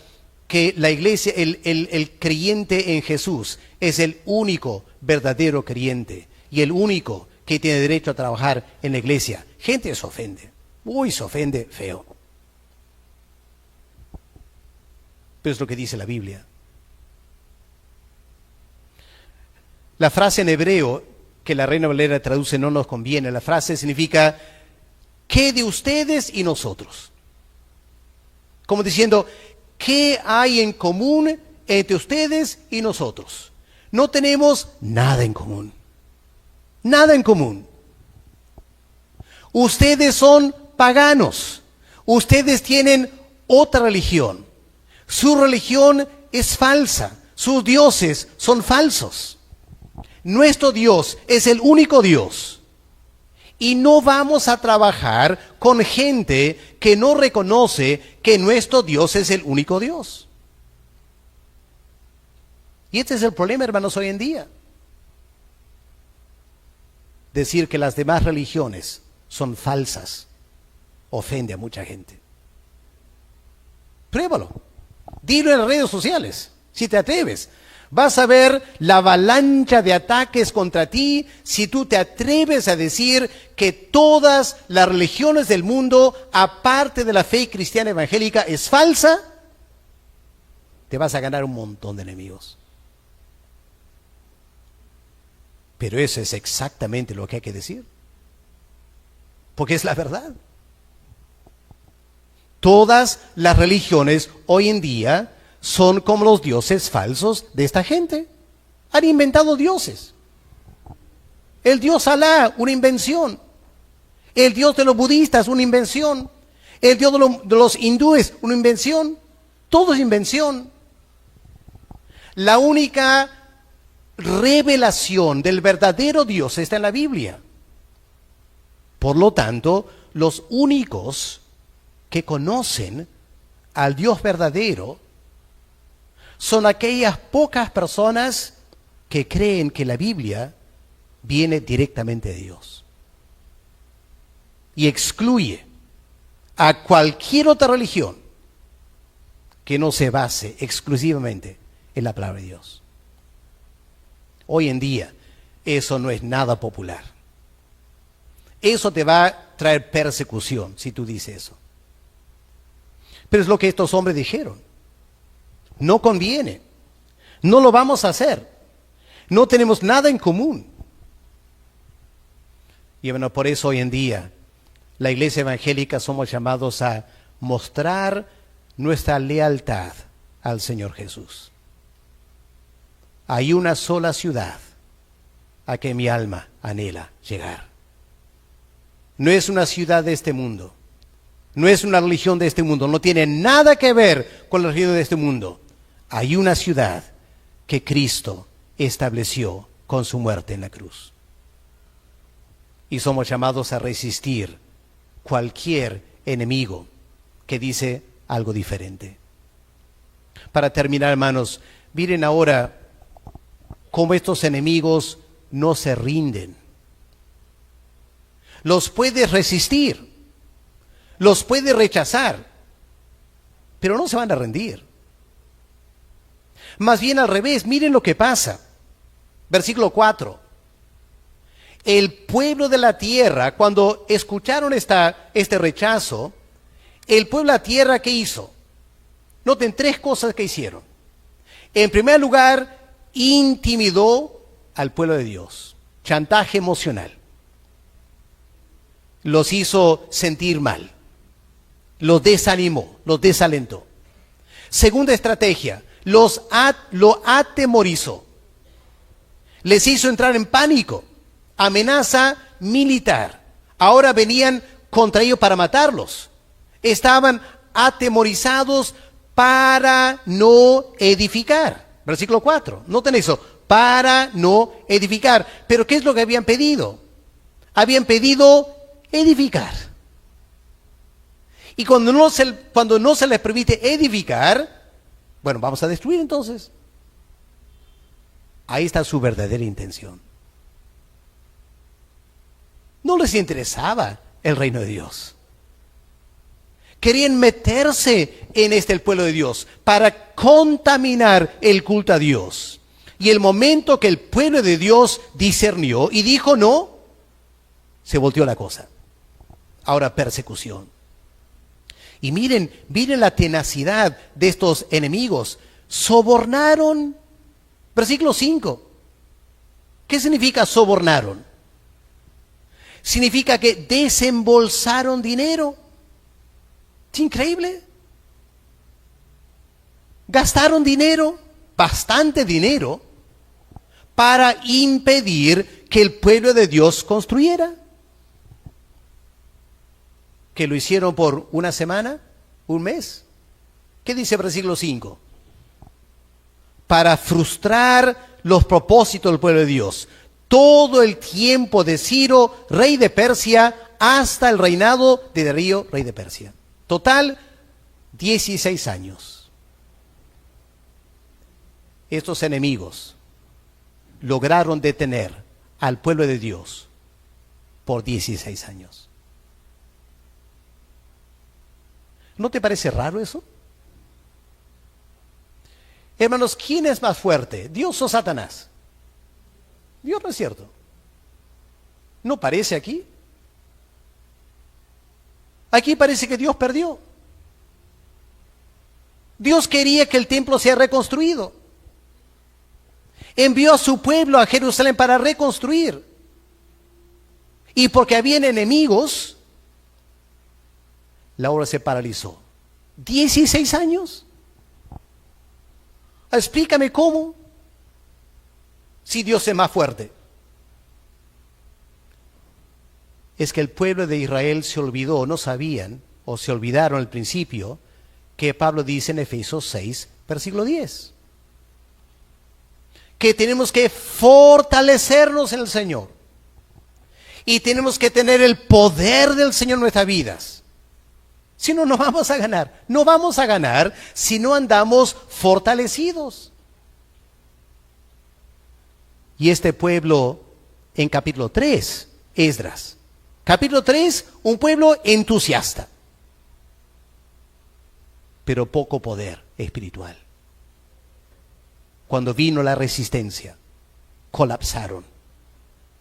A: que la iglesia, el creyente en Jesús es el único verdadero creyente y el único que tiene derecho a trabajar en la iglesia, gente se ofende. Uy, se ofende feo. Pero es lo que dice la Biblia. La frase en hebreo que la Reina Valera traduce no nos conviene. La frase significa, ¿qué de ustedes y nosotros? Como diciendo, ¿qué hay en común entre ustedes y nosotros? No tenemos nada en común. Nada en común. Ustedes son paganos. Ustedes tienen otra religión. Su religión es falsa. Sus dioses son falsos. Nuestro Dios es el único Dios. Y no vamos a trabajar con gente que no reconoce que nuestro Dios es el único Dios. Y este es el problema, hermanos, hoy en día. Decir que las demás religiones son falsas ofende a mucha gente. Pruébalo. Dilo en las redes sociales, si te atreves. Vas a ver la avalancha de ataques contra ti si tú te atreves a decir que todas las religiones del mundo, aparte de la fe cristiana evangélica, es falsa. Te vas a ganar un montón de enemigos. Pero eso es exactamente lo que hay que decir. Porque es la verdad. Todas las religiones hoy en día son como los dioses falsos de esta gente. Han inventado dioses. El dios Alá, una invención. El dios de los budistas, una invención. El dios de los hindúes, una invención. Todo es invención. La única revelación del verdadero Dios está en la Biblia. Por lo tanto, los únicos que conocen al Dios verdadero son aquellas pocas personas que creen que la Biblia viene directamente de Dios y excluye a cualquier otra religión que no se base exclusivamente en la palabra de Dios. Hoy en día eso no es nada popular. Eso te va a traer persecución si tú dices eso. Pero es lo que estos hombres dijeron. No conviene. No lo vamos a hacer. No tenemos nada en común. Y bueno, por eso hoy en día la iglesia evangélica somos llamados a mostrar nuestra lealtad al Señor Jesús. Hay una sola ciudad a que mi alma anhela llegar. No es una ciudad de este mundo. No es una religión de este mundo. No tiene nada que ver con la religión de este mundo. Hay una ciudad que Cristo estableció con su muerte en la cruz. Y somos llamados a resistir cualquier enemigo que dice algo diferente. Para terminar, hermanos, miren ahora cómo estos enemigos no se rinden. Los puedes resistir, los puedes rechazar, pero no se van a rendir. Más bien al revés, miren lo que pasa. Versículo 4. el pueblo de la tierra, cuando escucharon este rechazo, el pueblo de la tierra, ¿qué hizo? Noten 3 cosas que hicieron. En primer lugar, intimidó al pueblo de Dios. Chantaje emocional. Los hizo sentir mal. Los desanimó, los desalentó. Segunda estrategia, lo atemorizó. Les hizo entrar en pánico. Amenaza militar. Ahora venían contra ellos para matarlos. Estaban atemorizados para no edificar. Versículo 4. Noten eso. Para no edificar. Pero ¿qué es lo que habían pedido? Habían pedido edificar. Y cuando no se les permite edificar, bueno, vamos a destruir entonces. Ahí está su verdadera intención. No les interesaba el reino de Dios. Querían meterse en el pueblo de Dios para contaminar el culto a Dios. Y el momento que el pueblo de Dios discernió y dijo no, se volteó la cosa. Ahora persecución. Y miren la tenacidad de estos enemigos. Sobornaron. Versículo 5. ¿Qué significa sobornaron? Significa que desembolsaron dinero. Es increíble. Gastaron dinero, bastante dinero, para impedir que el pueblo de Dios construyera. ¿Que lo hicieron por una semana? ¿Un mes? ¿Qué dice versículo 5? Para frustrar los propósitos del pueblo de Dios. Todo el tiempo de Ciro, rey de Persia, hasta el reinado de Darío, rey de Persia. Total, 16 años. Estos enemigos lograron detener al pueblo de Dios por 16 años. ¿No te parece raro eso? Hermanos, ¿quién es más fuerte? ¿Dios o Satanás? Dios, no es cierto. ¿No parece aquí? Aquí parece que Dios perdió. Dios quería que el templo sea reconstruido. Envió a su pueblo a Jerusalén para reconstruir. Y porque habían enemigos, la obra se paralizó. 16 años. Explícame cómo. Si Dios es más fuerte. Es que el pueblo de Israel se olvidó, no sabían, o se olvidaron al principio, que Pablo dice en Efesios 6, versículo 10. Que tenemos que fortalecernos en el Señor. Y tenemos que tener el poder del Señor en nuestras vidas. Si no, no vamos a ganar. No vamos a ganar si no andamos fortalecidos. Y este pueblo, en capítulo 3, Esdras. Capítulo 3, un pueblo entusiasta, pero poco poder espiritual. Cuando vino la resistencia, colapsaron,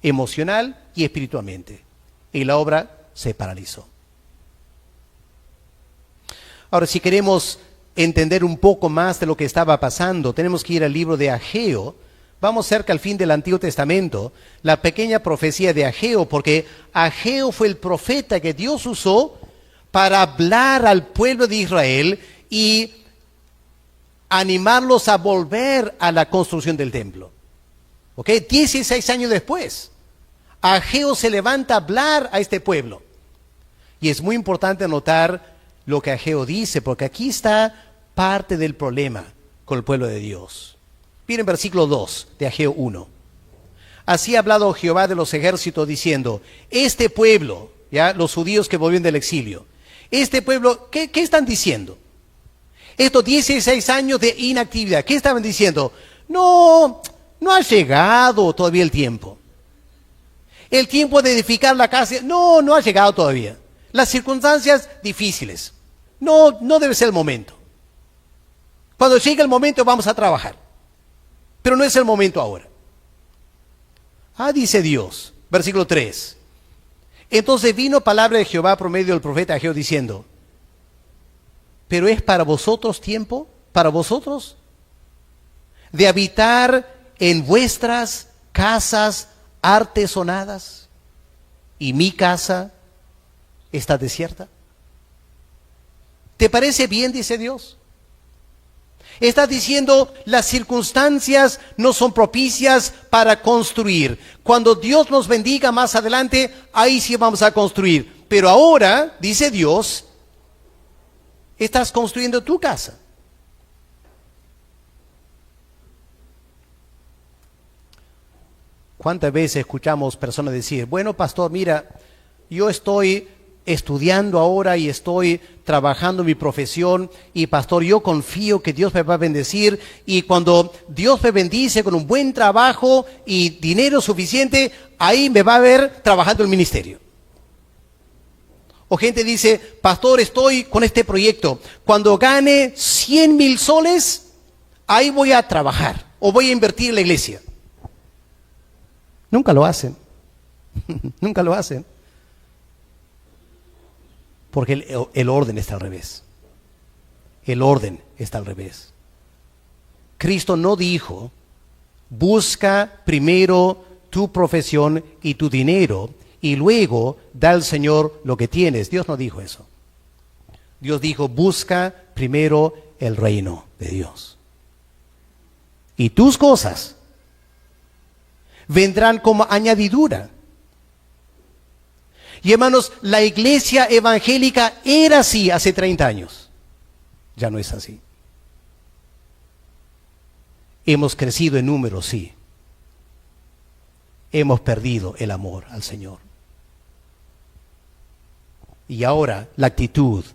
A: emocional y espiritualmente, y la obra se paralizó. Ahora, si queremos entender un poco más de lo que estaba pasando, tenemos que ir al libro de Ageo. Vamos cerca al fin del Antiguo Testamento, la pequeña profecía de Ageo, porque Ageo fue el profeta que Dios usó para hablar al pueblo de Israel y animarlos a volver a la construcción del templo. ¿Ok? 16 años después, Ageo se levanta a hablar a este pueblo. Y es muy importante notar lo que Ageo dice, porque aquí está parte del problema con el pueblo de Dios. Miren versículo 2 de Ageo 1. Así ha hablado Jehová de los ejércitos diciendo, este pueblo, ya los judíos que volvieron del exilio, este pueblo, ¿qué están diciendo? Estos 16 años de inactividad, ¿qué estaban diciendo? No ha llegado todavía el tiempo. El tiempo de edificar la casa, no ha llegado todavía. Las circunstancias difíciles, no debe ser el momento. Cuando llegue el momento vamos a trabajar. Pero no es el momento ahora. Dice Dios, Versículo 3. Entonces vino palabra de Jehová por medio del profeta Ageo diciendo, ¿pero es para vosotros tiempo? ¿Para vosotros? ¿De habitar en vuestras casas artesonadas? ¿Y mi casa está desierta? ¿Te parece bien? Dice Dios. Está diciendo, las circunstancias no son propicias para construir. Cuando Dios nos bendiga más adelante, ahí sí vamos a construir. Pero ahora, dice Dios, estás construyendo tu casa. ¿Cuántas veces escuchamos personas decir, bueno, pastor, mira, yo estoy estudiando ahora y estoy trabajando en mi profesión y pastor, yo confío que Dios me va a bendecir y cuando Dios me bendice con un buen trabajo y dinero suficiente, ahí me va a ver trabajando en el ministerio. O gente dice, pastor, estoy con este proyecto, cuando gane 100,000 soles, ahí voy a trabajar o voy a invertir en la iglesia. Nunca lo hacen, nunca lo hacen. Porque el orden está al revés. El orden está al revés. Cristo no dijo, busca primero tu profesión y tu dinero y luego da al Señor lo que tienes. Dios no dijo eso. Dios dijo, busca primero el reino de Dios. Y tus cosas vendrán como añadidura. Y hermanos, la iglesia evangélica era así hace 30 años. Ya no es así. Hemos crecido en número, sí. Hemos perdido el amor al Señor. Y ahora la actitud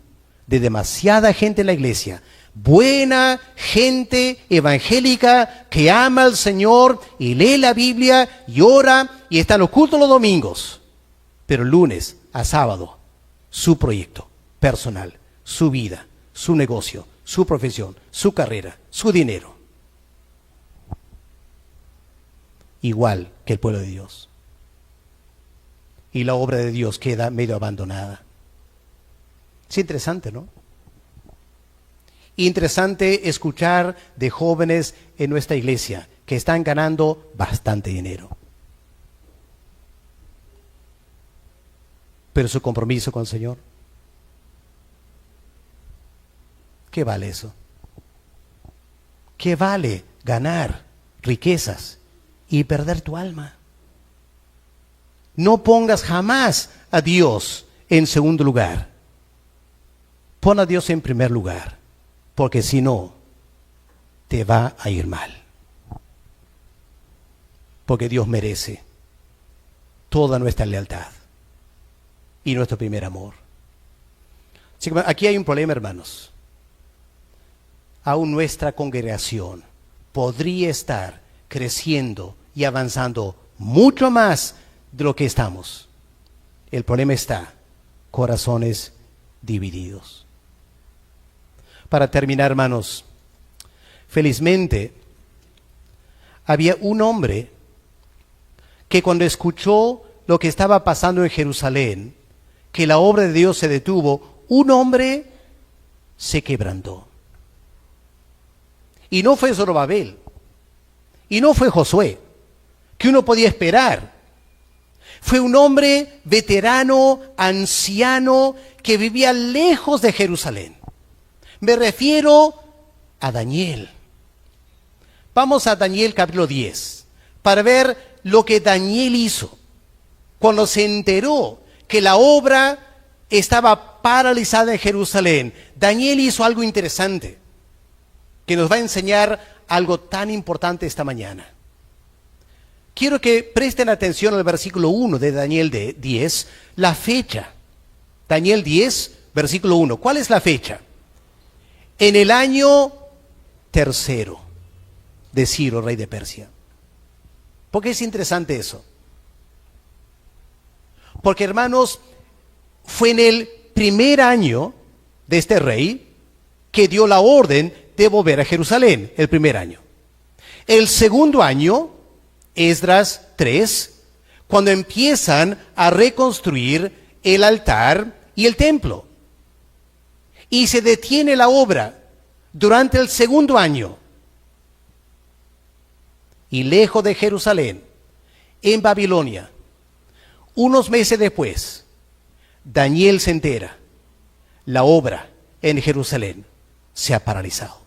A: de demasiada gente en la iglesia, buena gente evangélica que ama al Señor y lee la Biblia y ora y está en los cultos los domingos. Pero lunes a sábado, su proyecto personal, su vida, su negocio, su profesión, su carrera, su dinero. Igual que el pueblo de Dios. Y la obra de Dios queda medio abandonada. Es interesante, ¿no? Interesante escuchar de jóvenes en nuestra iglesia que están ganando bastante dinero. Pero su compromiso con el Señor, ¿qué vale eso? ¿Qué vale ganar riquezas y perder tu alma? No pongas jamás a Dios en segundo lugar. Pon a Dios en primer lugar, porque si no, te va a ir mal. Porque Dios merece toda nuestra lealtad y nuestro primer amor. Así que aquí hay un problema, hermanos. Aún nuestra congregación podría estar creciendo y avanzando mucho más de lo que estamos. El problema está, corazones divididos. Para terminar, hermanos, felizmente había un hombre que cuando escuchó lo que estaba pasando en Jerusalén, que la obra de Dios se detuvo, un hombre se quebrantó. Y no fue Zorobabel, y no fue Josué, que uno podía esperar. Fue un hombre veterano, anciano, que vivía lejos de Jerusalén. Me refiero a Daniel. Vamos a Daniel capítulo 10, para ver lo que Daniel hizo cuando se enteró que la obra estaba paralizada en Jerusalén. Daniel hizo algo interesante que nos va a enseñar algo tan importante esta mañana. Quiero que presten atención al versículo 1 de Daniel 10, la fecha. Daniel 10, versículo 1. ¿Cuál es la fecha? En el año 3 de Ciro, rey de Persia. ¿Por qué es interesante eso? Porque, hermanos, fue en el primer año de este rey que dio la orden de volver a Jerusalén, el primer año. El segundo año, Esdras 3, cuando empiezan a reconstruir el altar y el templo. Y se detiene la obra durante el segundo año. Y lejos de Jerusalén, en Babilonia, unos meses después, Daniel se entera, la obra en Jerusalén se ha paralizado.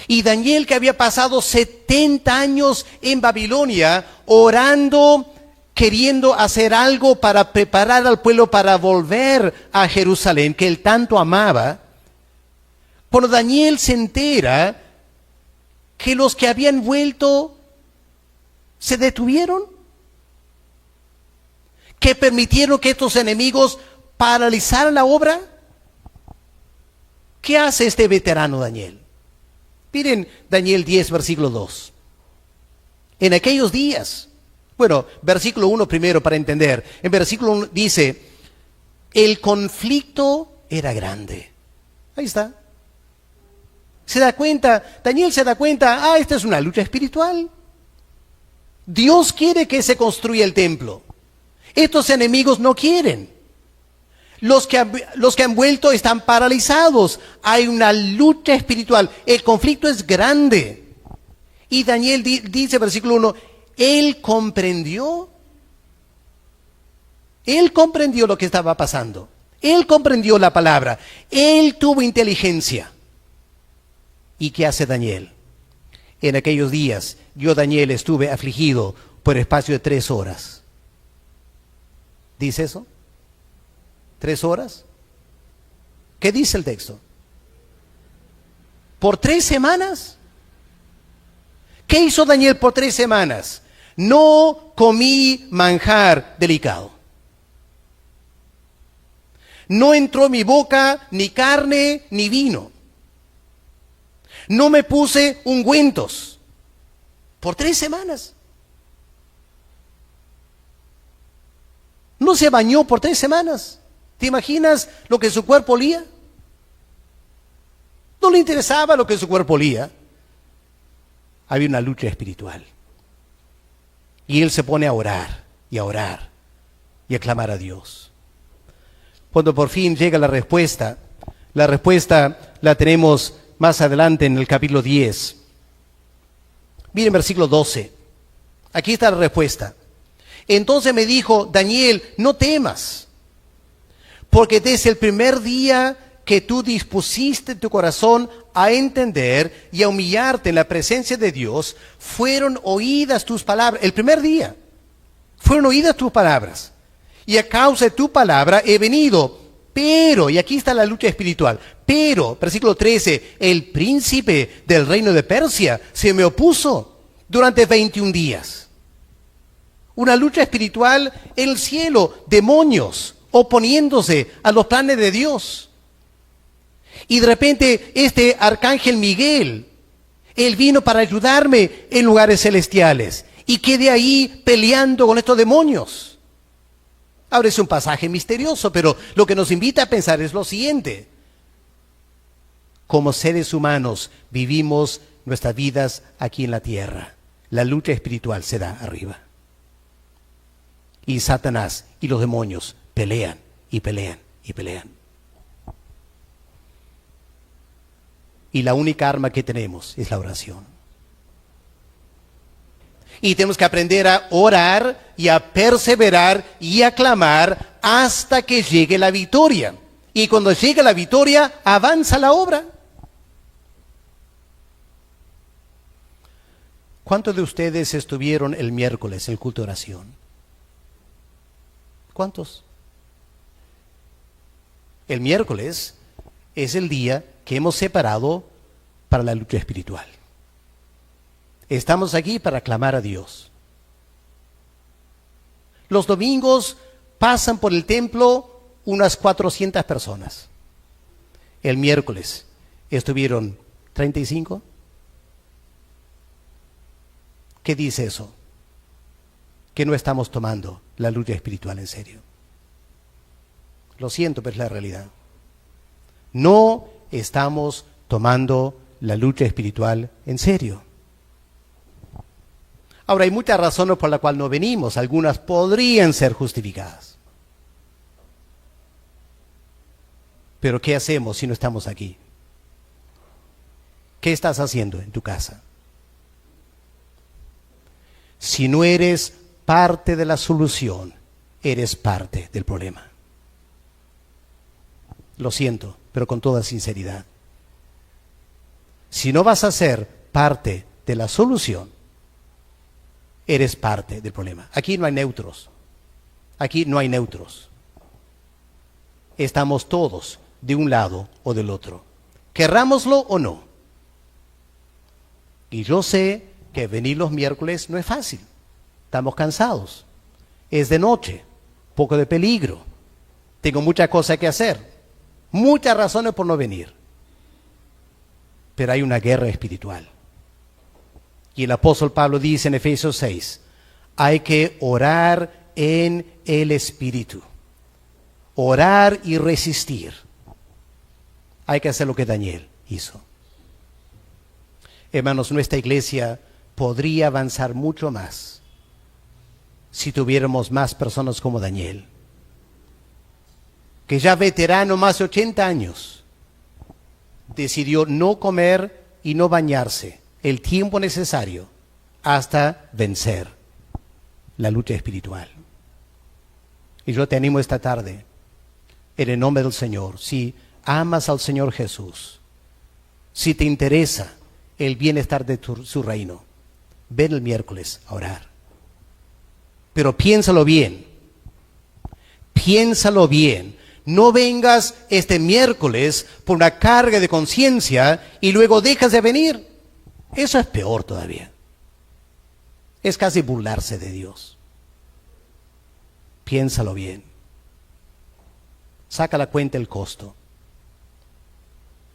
A: Y Daniel, que había pasado 70 años en Babilonia, orando, queriendo hacer algo para preparar al pueblo para volver a Jerusalén, que él tanto amaba, cuando Daniel se entera que los que habían vuelto se detuvieron, que permitieron que estos enemigos paralizaran la obra, ¿qué hace este veterano Daniel? Miren Daniel 10, versículo 2. En aquellos días, bueno, versículo 1 primero para entender. En versículo 1 dice, el conflicto era grande. Ahí está. Se da cuenta, Daniel se da cuenta, esta es una lucha espiritual. Dios quiere que se construya el templo. Estos enemigos no quieren. Los que han vuelto están paralizados. Hay una lucha espiritual. El conflicto es grande. Y Daniel dice, versículo 1, él comprendió lo que estaba pasando. Él comprendió la palabra. Él tuvo inteligencia. ¿Y qué hace Daniel? En aquellos días, yo, Daniel, estuve afligido por espacio de 3 horas. ¿Dice eso? 3 horas. ¿Qué dice el texto? ¿Por 3 semanas? ¿Qué hizo Daniel por 3 semanas? No comí manjar delicado. No entró en mi boca ni carne ni vino. No me puse ungüentos. Por 3 semanas. No se bañó por 3 semanas. ¿Te imaginas lo que su cuerpo olía? No le interesaba lo que su cuerpo olía. Había una lucha espiritual. Y él se pone a orar y a orar y a clamar a Dios. Cuando por fin llega la respuesta la tenemos más adelante en el capítulo 10. Miren versículo 12. Aquí está la respuesta. Entonces me dijo, Daniel, no temas, porque desde el primer día que tú dispusiste tu corazón a entender y a humillarte en la presencia de Dios, fueron oídas tus palabras. El primer día fueron oídas tus palabras. Y a causa de tu palabra he venido. Pero, y aquí está la lucha espiritual, pero, versículo 13, el príncipe del reino de Persia se me opuso durante 21 días. Una lucha espiritual en el cielo, demonios oponiéndose a los planes de Dios. Y de repente este arcángel Miguel, él vino para ayudarme en lugares celestiales. Y quedé ahí peleando con estos demonios. Ahora es un pasaje misterioso, pero lo que nos invita a pensar es lo siguiente. Como seres humanos vivimos nuestras vidas aquí en la tierra. La lucha espiritual se da arriba. Y Satanás y los demonios pelean y pelean y pelean. Y la única arma que tenemos es la oración. Y tenemos que aprender a orar y a perseverar y a clamar hasta que llegue la victoria. Y cuando llegue la victoria, avanza la obra. ¿Cuántos de ustedes estuvieron el miércoles en el culto de oración? ¿Cuántos? El miércoles es el día que hemos separado para la lucha espiritual. Estamos aquí para clamar a Dios. Los domingos pasan por el templo unas 400 personas. El miércoles estuvieron 35. ¿Qué dice eso? Que no estamos tomando la lucha espiritual en serio. Lo siento, pero es la realidad. No estamos tomando la lucha espiritual en serio. Ahora, hay muchas razones por las cuales no venimos. Algunas podrían ser justificadas. Pero ¿qué hacemos si no estamos aquí? ¿Qué estás haciendo en tu casa? Si no eres parte de la solución, eres parte del problema. Lo siento, pero con toda sinceridad. Si no vas a ser parte de la solución, eres parte del problema. Aquí no hay neutros. Aquí no hay neutros. Estamos todos de un lado o del otro, querrámoslo o no. Y yo sé que venir los miércoles no es fácil. Estamos cansados. Es de noche, poco de peligro. Tengo muchas cosas que hacer. Muchas razones por no venir. Pero hay una guerra espiritual. Y el apóstol Pablo dice en Efesios 6, hay que orar en el Espíritu. Orar y resistir. Hay que hacer lo que Daniel hizo. Hermanos, nuestra iglesia podría avanzar mucho más si tuviéramos más personas como Daniel, que ya veterano, más de 80 años, decidió no comer y no bañarse el tiempo necesario hasta vencer la lucha espiritual. Y yo te animo esta tarde, en el nombre del Señor, si amas al Señor Jesús, si te interesa el bienestar de su reino, ven el miércoles a orar. Pero piénsalo bien. Piénsalo bien. No vengas este miércoles por una carga de conciencia y luego dejas de venir. Eso es peor todavía. Es casi burlarse de Dios. Piénsalo bien. Saca la cuenta el costo.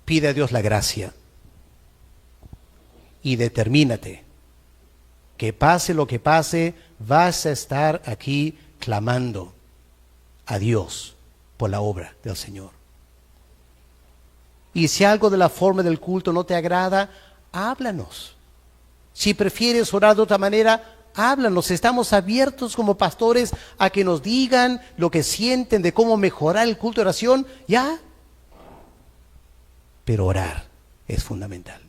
A: Pide a Dios la gracia. Y determínate que pase lo que pase, vas a estar aquí clamando a Dios por la obra del Señor. Y si algo de la forma del culto no te agrada, háblanos. Si prefieres orar de otra manera, háblanos. Estamos abiertos como pastores a que nos digan lo que sienten de cómo mejorar el culto de oración, ya. Pero orar es fundamental.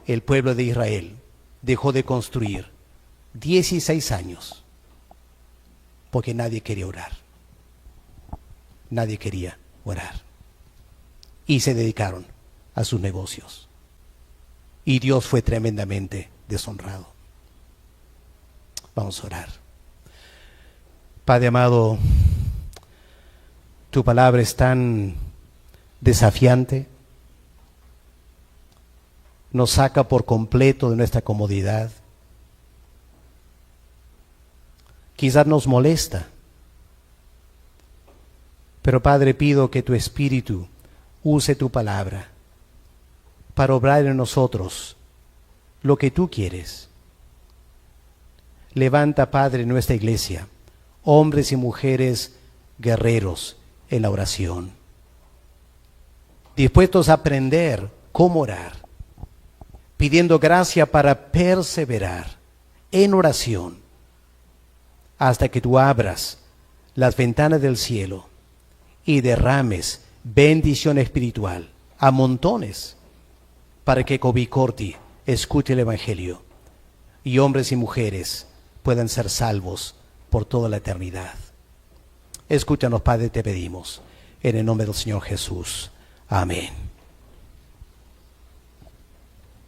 A: El pueblo de Israel dejó de construir 16 años porque nadie quería orar. Nadie quería orar. Y se dedicaron a sus negocios. Y Dios fue tremendamente deshonrado. Vamos a orar. Padre amado, tu palabra es tan desafiante. Nos saca por completo de nuestra comodidad. Quizás nos molesta. Pero Padre, pido que tu Espíritu use tu palabra para obrar en nosotros lo que tú quieres. Levanta, Padre, en nuestra iglesia, hombres y mujeres guerreros en la oración, dispuestos a aprender cómo orar, pidiendo gracia para perseverar en oración hasta que tú abras las ventanas del cielo y derrames bendición espiritual a montones para que Cobicorti escuche el Evangelio y hombres y mujeres puedan ser salvos por toda la eternidad. Escúchanos, Padre, te pedimos, en el nombre del Señor Jesús. Amén.